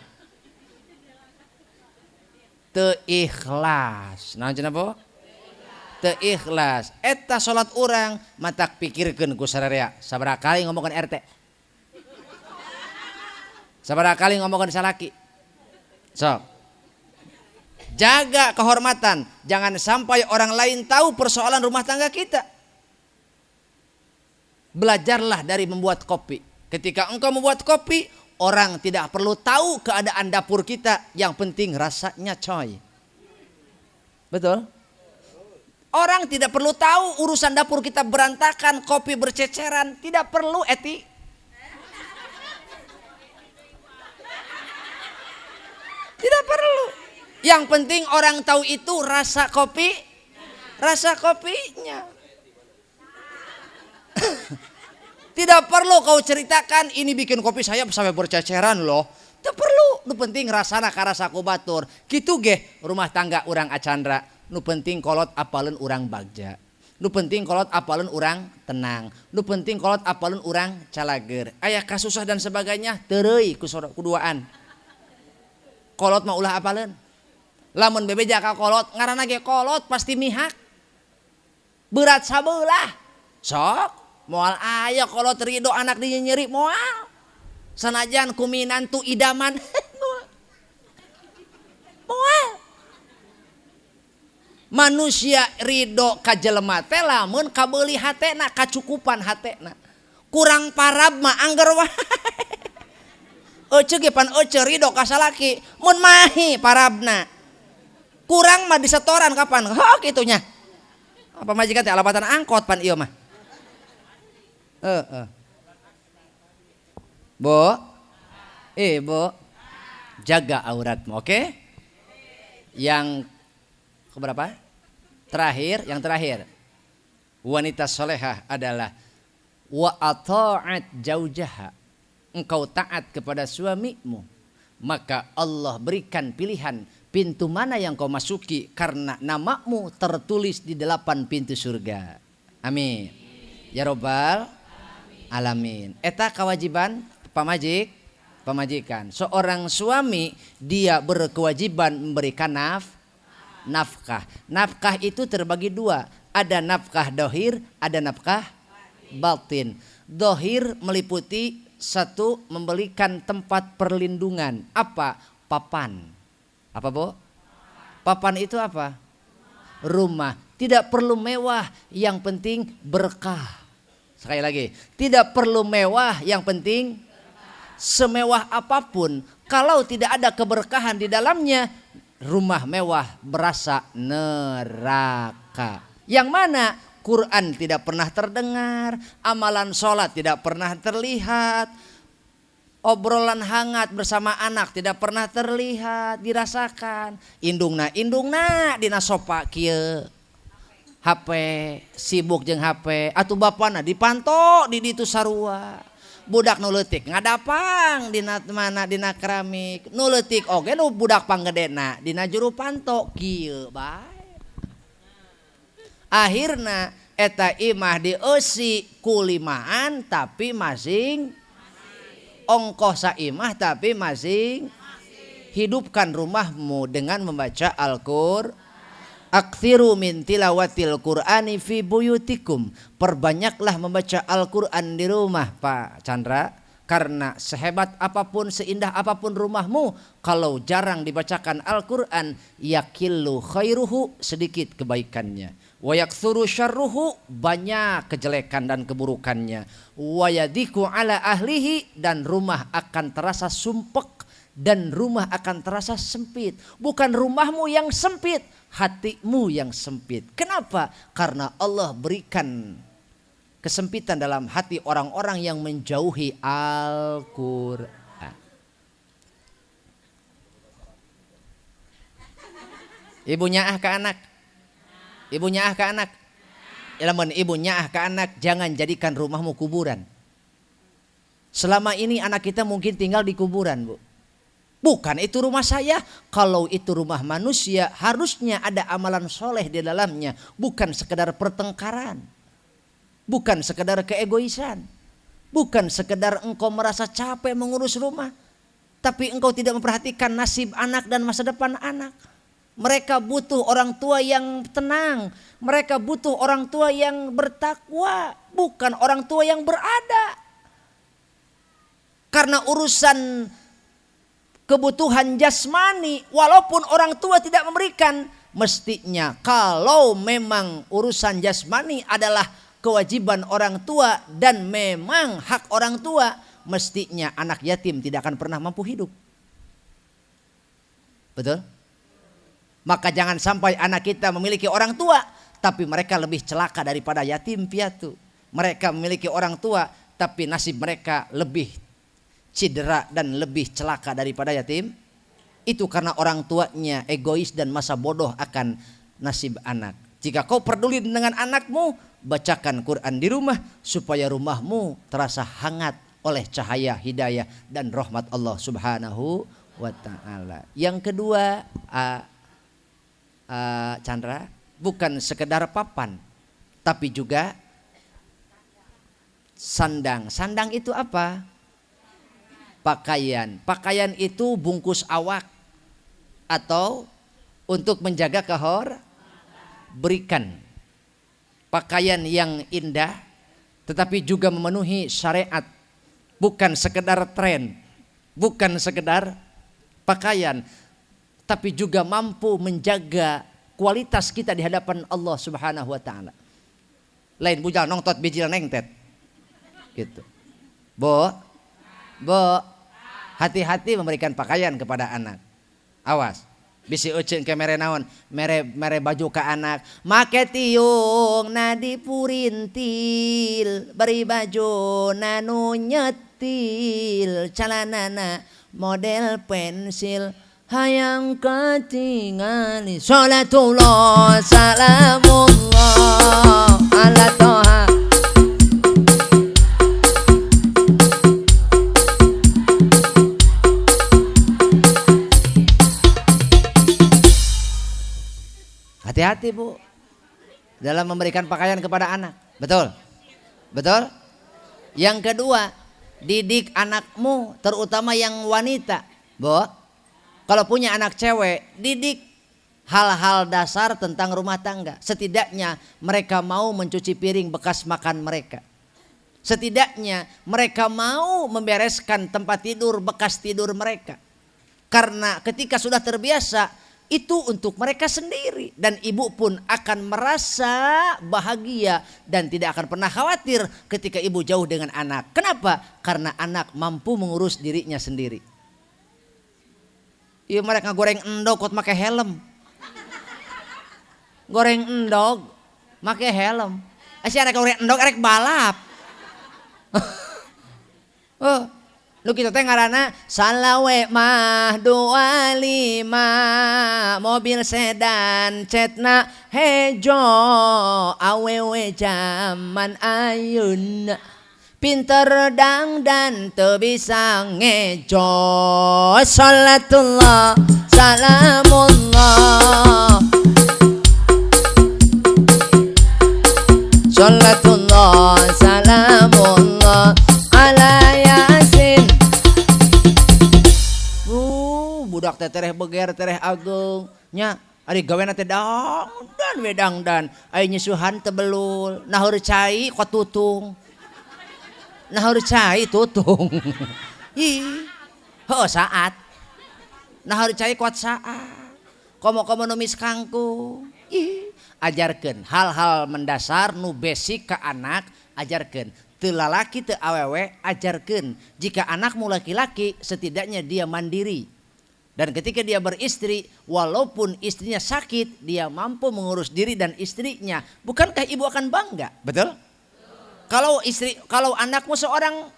Teu ikhlas. Naon cenah po? Teu ikhlas. Eta salat urang matak pikirkeun ku sararea. Sabaraha kali ngomongkeun RT? Sabaraha kali ngomongkeun salaki? Sok. Jaga kehormatan. Jangan sampai orang lain tahu persoalan rumah tangga kita. Belajarlah dari membuat kopi. Ketika engkau membuat kopi, orang tidak perlu tahu keadaan dapur kita. Yang penting rasanya coy. Betul? Orang tidak perlu tahu urusan dapur kita berantakan, kopi berceceran. Tidak perlu, Eti. Tidak perlu. Yang penting orang tahu itu rasa kopi. Rasa kopinya. Tidak perlu kau ceritakan ini bikin kopi saya sampai berceceran loh. Tidak perlu. Nu penting rasana karasa ku batur. Kitu ge rumah tangga urang Acandra. Nu penting kolot apaleun urang bagja. Nu penting kolot apaleun urang tenang. Nu penting kolot apaleun urang calager. Aya kasusah dan sebagainya teureui kuduaan. Kolot mah ulah apaleun. Lamun bebeja ka kolot ngaranna ge kolot pasti mihak. Berat sabelah. Sok moal aya kolot ridho anak dieu nyeri moal. Sanajan kuminan tu idaman. Moal. Manusia ridho ka jelema teh lamun kabeuli hatena, kacukupan hatena. Kurang parab mah angger wae. Euceuk ge pan euceuk ridho ka salaki, mun mahi parabna. Kurang mah disetoran kapan? Heuh kitunya. Apa majikan teh alabatan angkot pan ieu mah. Bo. Bo. Jaga auratmu, oke? Yang keberapa? Yang terakhir. Wanita solehah adalah wa ata'at jaujaha. Engkau taat kepada suamimu, maka Allah berikan pilihan pintu mana yang kau masuki karena namamu tertulis di 8 pintu surga. Amin. Ya Rabbal alamin. Eta kewajiban pamajikan. Seorang suami dia berkewajiban memberikan nafkah. Nafkah itu terbagi 2. Ada nafkah dohir, ada nafkah batin. Dohir meliputi 1 memberikan tempat perlindungan. Apa? Papan. Apa Bu? Papan itu apa? Rumah. Tidak perlu mewah, yang penting berkah. Sekali lagi, tidak perlu mewah, yang penting semewah apapun. Kalau tidak ada keberkahan di dalamnya, rumah mewah berasa neraka. Yang mana Quran tidak pernah terdengar, amalan sholat tidak pernah terlihat, obrolan hangat bersama anak tidak pernah terlihat, dirasakan. Indungna dina sofa kieu. HP sibuk jeung HP atuh bapana dipanto di ditu sarua. Budak nu leutik ngadapang dina mana dina keramik, nu leutik oge nu budak panggedena dina juru panto kieu bae. Akhirna eta imah dieusi kulimaan tapi masing ongkoh saimah tapi masing. Hidupkan rumahmu dengan membaca Al-Qur'an. Aktsiru min tilawatil Qur'ani fi buyutikum. Perbanyaklah membaca Al-Qur'an di rumah Pak Chandra. Karena sehebat apapun, seindah apapun rumahmu, kalau jarang dibacakan Al-Qur'an, yakillu khairuhu, sedikit kebaikannya. Wa yaktsuru syarruhu, banyak kejelekan dan keburukannya. Wa yadiku ala ahlihi, dan rumah akan terasa sumpek dan rumah akan terasa sempit. Bukan rumahmu yang sempit, hatimu yang sempit. Kenapa? Karena Allah berikan kesempitan dalam hati orang-orang yang menjauhi Al-Quran. Ibunya ke anak. Ibunya ke anak. Lamun ibunya ke anak, jangan jadikan rumahmu kuburan. Selama ini anak kita mungkin tinggal di kuburan, Bu. Bukan itu rumah saya. Kalau itu rumah manusia, harusnya ada amalan soleh di dalamnya. Bukan sekedar pertengkaran. Bukan sekedar keegoisan. Bukan sekedar engkau merasa capek mengurus rumah. Tapi engkau tidak memperhatikan nasib anak dan masa depan anak. Mereka butuh orang tua yang tenang. Mereka butuh orang tua yang bertakwa. Bukan orang tua yang berada. Karena urusan kebutuhan jasmani, walaupun orang tua tidak memberikan, mestinya kalau memang urusan jasmani adalah kewajiban orang tua dan memang hak orang tua, mestinya anak yatim tidak akan pernah mampu hidup. Betul? Maka jangan sampai anak kita memiliki orang tua, tapi mereka lebih celaka daripada yatim piatu. Mereka memiliki orang tua, tapi nasib mereka lebih cedera dan lebih celaka daripada yatim. Itu karena orang tuanya egois dan masa bodoh akan nasib anak. Jika kau peduli dengan anakmu, bacakan Quran di rumah supaya rumahmu terasa hangat oleh cahaya hidayah dan rahmat Allah Subhanahu wa ta'ala. Yang kedua, Chandra, bukan sekedar papan, tapi juga sandang. Sandang itu apa? Pakaian. Pakaian itu bungkus awak atau untuk menjaga berikan pakaian yang indah tetapi juga memenuhi syariat, bukan sekedar tren, bukan sekedar pakaian, tapi juga mampu menjaga kualitas kita di hadapan Allah Subhanahu wa taala. Lain bujal nongtot bijil nengtet. Gitu. Bo, hati-hati memberikan pakaian kepada anak. Awas, bisi ucin ke mere naon, mere baju ke anak. Make tiung nadi purintil, beri baju nanu nyetil, calanana model pensil. Hayang ketingali sholatullah salamullah ala toha. Hati-hati Bu dalam memberikan pakaian kepada anak. Betul? Betul? Yang kedua, didik anakmu terutama yang wanita. Bu, kalau punya anak cewek, didik hal-hal dasar tentang rumah tangga. Setidaknya mereka mau mencuci piring bekas makan mereka. Setidaknya mereka mau membereskan tempat tidur bekas tidur mereka. Karena ketika sudah terbiasa, itu untuk mereka sendiri. Dan ibu pun akan merasa bahagia dan tidak akan pernah khawatir ketika ibu jauh dengan anak. Kenapa? Karena anak mampu mengurus dirinya sendiri. Iya mereka goreng endog kot make helm. Goreng endog make helm. Asih arek goreng endog arek balap. Oh, lu kita teh ngaranna salawe mah 25 mobil sedan cetna hejo awewe zaman ayeuna pinter dangdan teu bisa ngejo. Salatullah salamullah salatullah salamullah ala yasin. Budak teh tereh beger tereh agung nya ari gaweana teh dangdan we dangdan aya nyusuhan teu belul naheur cai ku tutung. Naheur cai tutung. Ih, heuh saat. Naheur cai kuat saat. Komo-komo numis kangkung. Ih, ajarkeun hal-hal mendasar nu basic ke anak, ajarkeun. teu lalaki teu awewe ajarkeun. Jika anakmu laki-laki setidaknya dia mandiri. Dan ketika dia beristri, walaupun istrinya sakit, dia mampu mengurus diri dan istrinya. Bukankah ibu akan bangga? Betul? Kalau anakmu seorang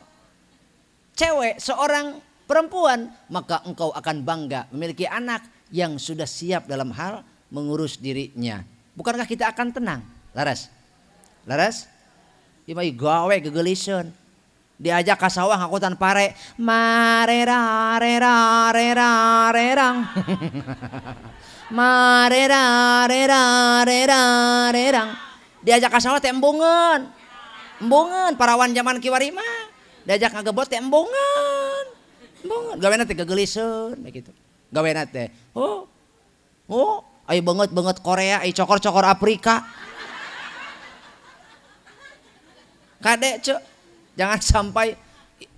cewek, seorang perempuan, maka engkau akan bangga memiliki anak yang sudah siap dalam hal mengurus dirinya. Bukankah kita akan tenang? Laras? Imai gawe gegeliseun. Diajak ke sawah ngakutan pare, marera rera rera rerang. Marera rera rera rerang. Diajak ke sawah teh embungeun. Embungeun parawan zaman kiwari mah. Diajak ngagebot teh embungeun. Embungeun. Gaweana teh gegeliseun begitu. Gaweana teh, aya beungeut Korea, aya cokor-cokor Afrika. Kade ceu. Jangan sampai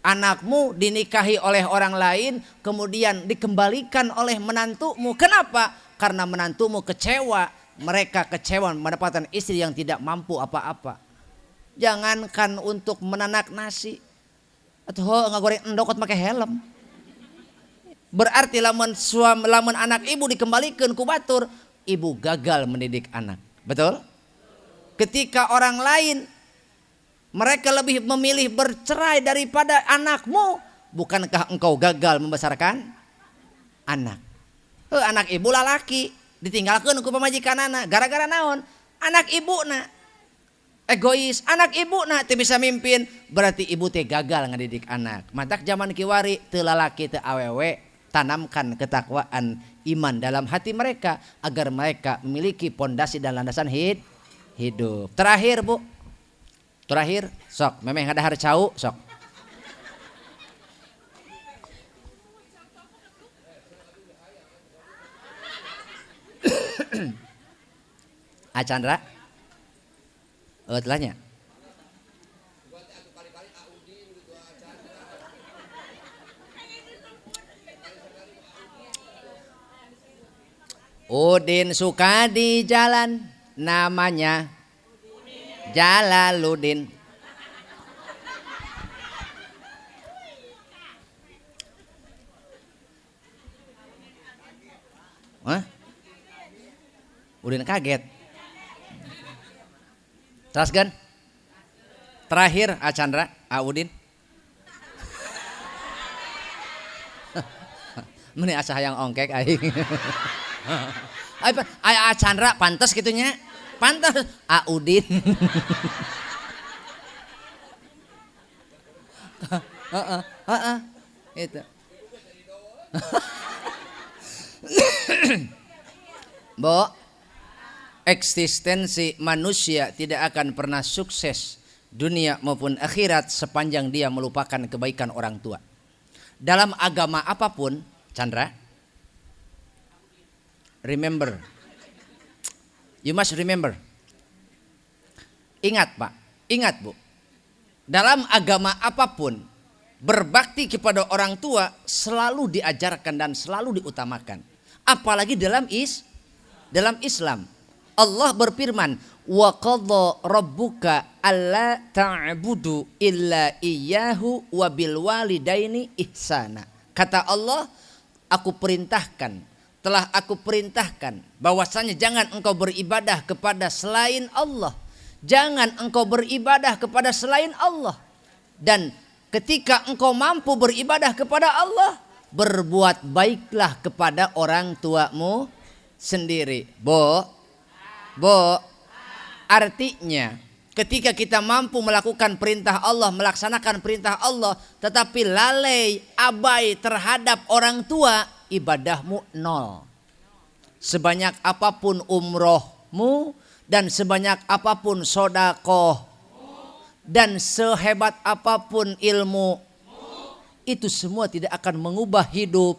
anakmu dinikahi oleh orang lain kemudian dikembalikan oleh menantumu. Kenapa? Karena menantumu kecewa. Mereka kecewa mendapatkan istri yang tidak mampu apa-apa. Jangankan untuk menanak nasi atau ngagoreng endokot pakai helm. Berarti lamun anak ibu dikembalikan ku batur, ibu gagal mendidik anak. Betul? Ketika orang lain mereka lebih memilih bercerai daripada anakmu, bukankah engkau gagal membesarkan anak? Anak ibu lalaki ditinggalkan ku pamajikanana gara-gara naon? Anak ibu na egois, anak ibu na teu bisa mimpin, berarti ibu teh gagal ngadidik anak. Matak zaman kiwari teu lalaki teu awewe, tanamkan ketakwaan iman dalam hati mereka agar mereka memiliki pondasi dan landasan hidup. Terakhir Bu, sok memang ada harcau sok. Chandra, telahnya. Udin suka di jalan, namanya Jalaluddin. Hah? Udin kaget. Teruskan. Terakhir Chandra, Udin. Meni asa hayang ongkek aing. Ai Chandra pantes gitunya. Pantes Udin. Itu. Bo, eksistensi manusia tidak akan pernah sukses dunia maupun akhirat sepanjang dia melupakan kebaikan orang tua. Dalam agama apapun, Chandra, remember. You must remember. Ingat Pak, ingat Bu. Dalam agama apapun, berbakti kepada orang tua selalu diajarkan dan selalu diutamakan. Apalagi dalam Islam. Allah berfirman, wa qadha rabbuka alla ta'budu illa iyyahu wa bil walidaini ihsana. Kata Allah, telah aku perintahkan bahwasanya jangan engkau beribadah kepada selain Allah. Jangan engkau beribadah kepada selain Allah. Dan ketika engkau mampu beribadah kepada Allah, berbuat baiklah kepada orang tuamu sendiri. Bo, artinya ketika kita mampu melakukan perintah Allah, melaksanakan perintah Allah, tetapi lalai, abai terhadap orang tua, ibadahmu nol. Sebanyak apapun umrohmu dan sebanyak apapun sodakoh dan sehebat apapun ilmu, itu semua tidak akan mengubah hidup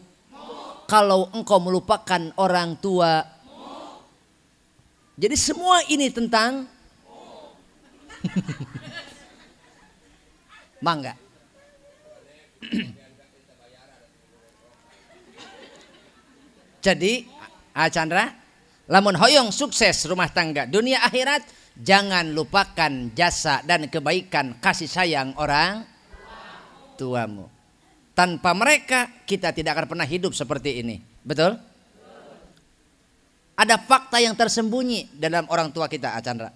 kalau engkau melupakan orang tua. Jadi semua ini tentang mangga. Jadi Chandra, lamun hoyong sukses rumah tangga dunia akhirat, Jangan lupakan jasa dan kebaikan kasih sayang orang tuamu. Tanpa mereka kita tidak akan pernah hidup seperti ini. Betul? Ada fakta yang tersembunyi dalam orang tua kita, Chandra.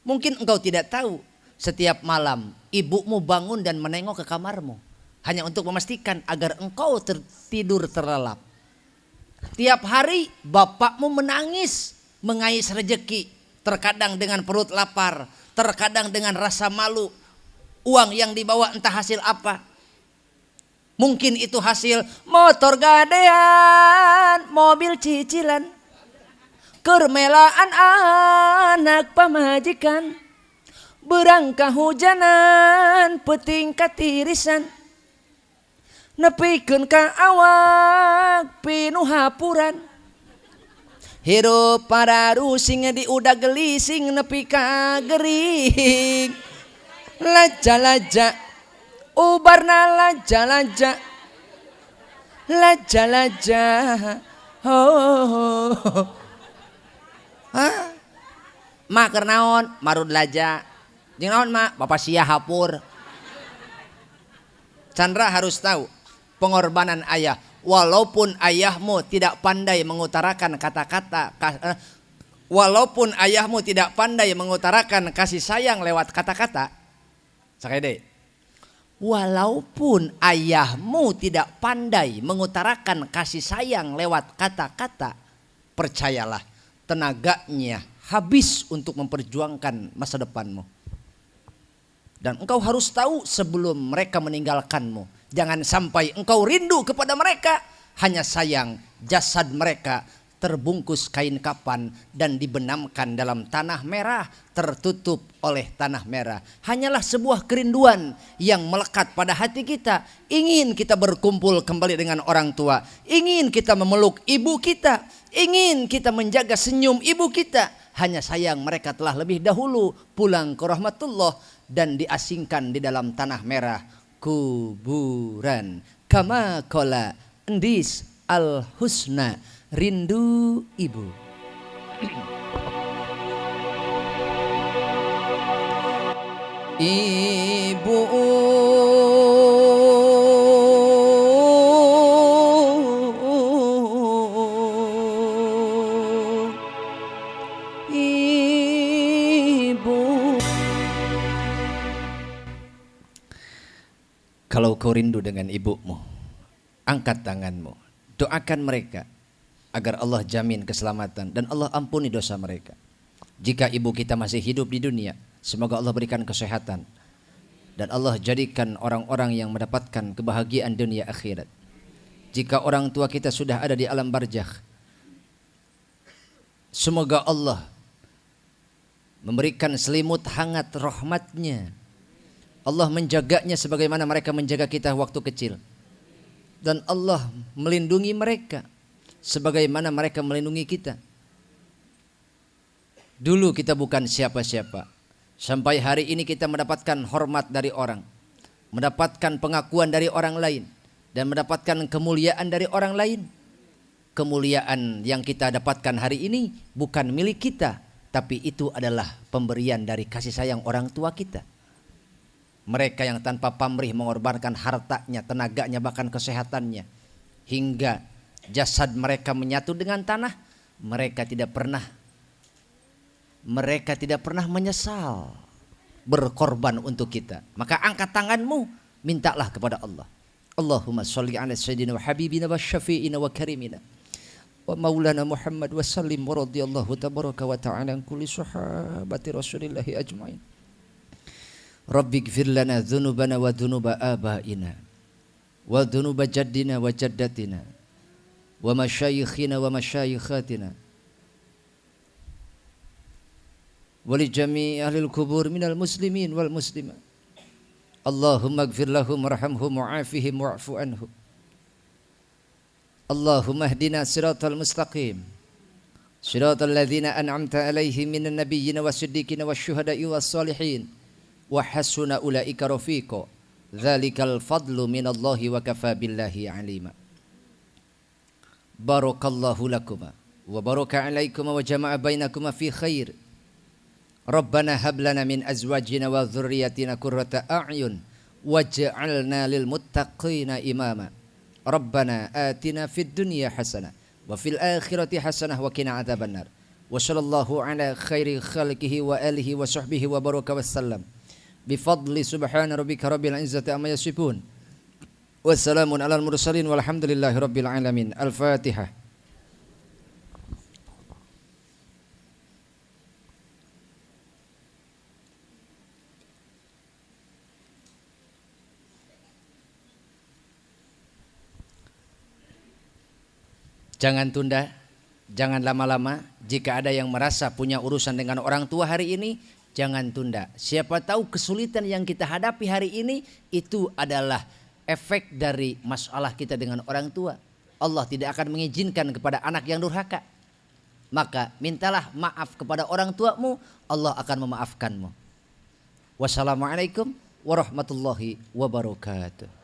Mungkin engkau tidak tahu, setiap malam ibumu bangun dan menengok ke kamarmu hanya untuk memastikan agar engkau tidur terlelap. Tiap hari bapakmu menangis mengais rejeki, terkadang dengan perut lapar, terkadang dengan rasa malu. Uang yang dibawa entah hasil apa. Mungkin itu hasil motor gadean, mobil cicilan, kermelaan anak pamajikan, berangkah hujanan, peting katirisan, nepikeun ka awak pinuh hapuran. Hirup para rusing di udah gelising nepi ka gering. Laja-laja ubarna laja-laja, laja-laja, oh. Hah? Ma keur naon? Marud laja. Jeung naon ma? Bapak sia hapur. Chandra harus tahu pengorbanan ayah. Walaupun ayahmu tidak pandai mengutarakan kata-kata, walaupun ayahmu tidak pandai mengutarakan kasih sayang lewat kata-kata, sakede. Walaupun ayahmu tidak pandai mengutarakan kasih sayang lewat kata-kata, percayalah tenaganya habis untuk memperjuangkan masa depanmu. Dan engkau harus tahu sebelum mereka meninggalkanmu. Jangan sampai engkau rindu kepada mereka, hanya sayang jasad mereka terbungkus kain kapan dan dibenamkan dalam tanah merah, tertutup oleh tanah merah. Hanyalah sebuah kerinduan yang melekat pada hati kita. Ingin kita berkumpul kembali dengan orang tua, ingin kita memeluk ibu kita, ingin kita menjaga senyum ibu kita. Hanya sayang mereka telah lebih dahulu pulang ke rahmatullah dan diasingkan di dalam tanah merah kuburan. Kama qala Endis al-Husna, rindu ibu. Ibu kalau kau rindu dengan ibumu, angkat tanganmu, doakan mereka agar Allah jamin keselamatan dan Allah ampuni dosa mereka. Jika ibu kita masih hidup di dunia, semoga Allah berikan kesehatan dan Allah jadikan orang-orang yang mendapatkan kebahagiaan dunia akhirat. Jika orang tua kita sudah ada di alam barzakh, semoga Allah memberikan selimut hangat rahmatnya. Allah menjaganya sebagaimana mereka menjaga kita waktu kecil. Dan Allah melindungi mereka sebagaimana mereka melindungi kita. Dulu kita bukan siapa-siapa. Sampai hari ini kita mendapatkan hormat dari orang, mendapatkan pengakuan dari orang lain, dan mendapatkan kemuliaan dari orang lain. Kemuliaan yang kita dapatkan hari ini bukan milik kita, tapi itu adalah pemberian dari kasih sayang orang tua kita. Mereka yang tanpa pamrih mengorbankan hartanya, tenaganya, bahkan kesehatannya, hingga jasad mereka menyatu dengan tanah, mereka tidak pernah menyesal berkorban untuk kita. Maka angkat tanganmu, mintalah kepada Allah. Allahumma sholli ala sayyidina wa habibina wa syafi'ina wa karimina wa maulana Muhammad wa sallim wa radiyallahu tabaraka wa ta'ala an kulli sahabati rasulillahi ajma'in. Rabbi gfir lana dhunubana wa dhunuba abaina wa dhunuba jaddina wa jaddatina wa masyayikhina wa masyayikhatina wa li jami'i ahlil kubur minal muslimin wal muslimat. Allahumma gfir lahum warhamhum wa'afihim wa'fu anhum. Allahumma hdina siratal mustaqim, siratal ladzina an'amta alaihim minan nabiyyin was-siddiqin wasyuhada'i was-salihin wa hasuna ulaika rafiqa. Dzalikal fadlu minallahi wa kafa billahi alima. Barakallahu lakuma wa baraka alaikuma wa jama'a bainakuma fi khair. Rabbana hab lana min azwajina wa dzurriyyatina qurrata a'yun waj'alna lil muttaqina imama. Rabbana atina fid dunya hasanah wa fil akhirati hasanah wa qina adzabannar. Wa sallallahu ala khairi khalqihi wa alihi wa sahbihi wa baraka wasallam. Bifadli subhana rabbika rabbil izzati amma yasifun. Wassalamun alal mursalin walhamdulillahi rabbil alamin. Al-Fatihah. Jangan tunda, jangan lama-lama. Jika ada yang merasa punya urusan dengan orang tua hari ini, jangan tunda. Siapa tahu kesulitan yang kita hadapi hari ini itu adalah efek dari masalah kita dengan orang tua. Allah tidak akan mengizinkan kepada anak yang durhaka. Maka mintalah maaf kepada orang tuamu, Allah akan memaafkanmu. Wassalamualaikum warahmatullahi wabarakatuh.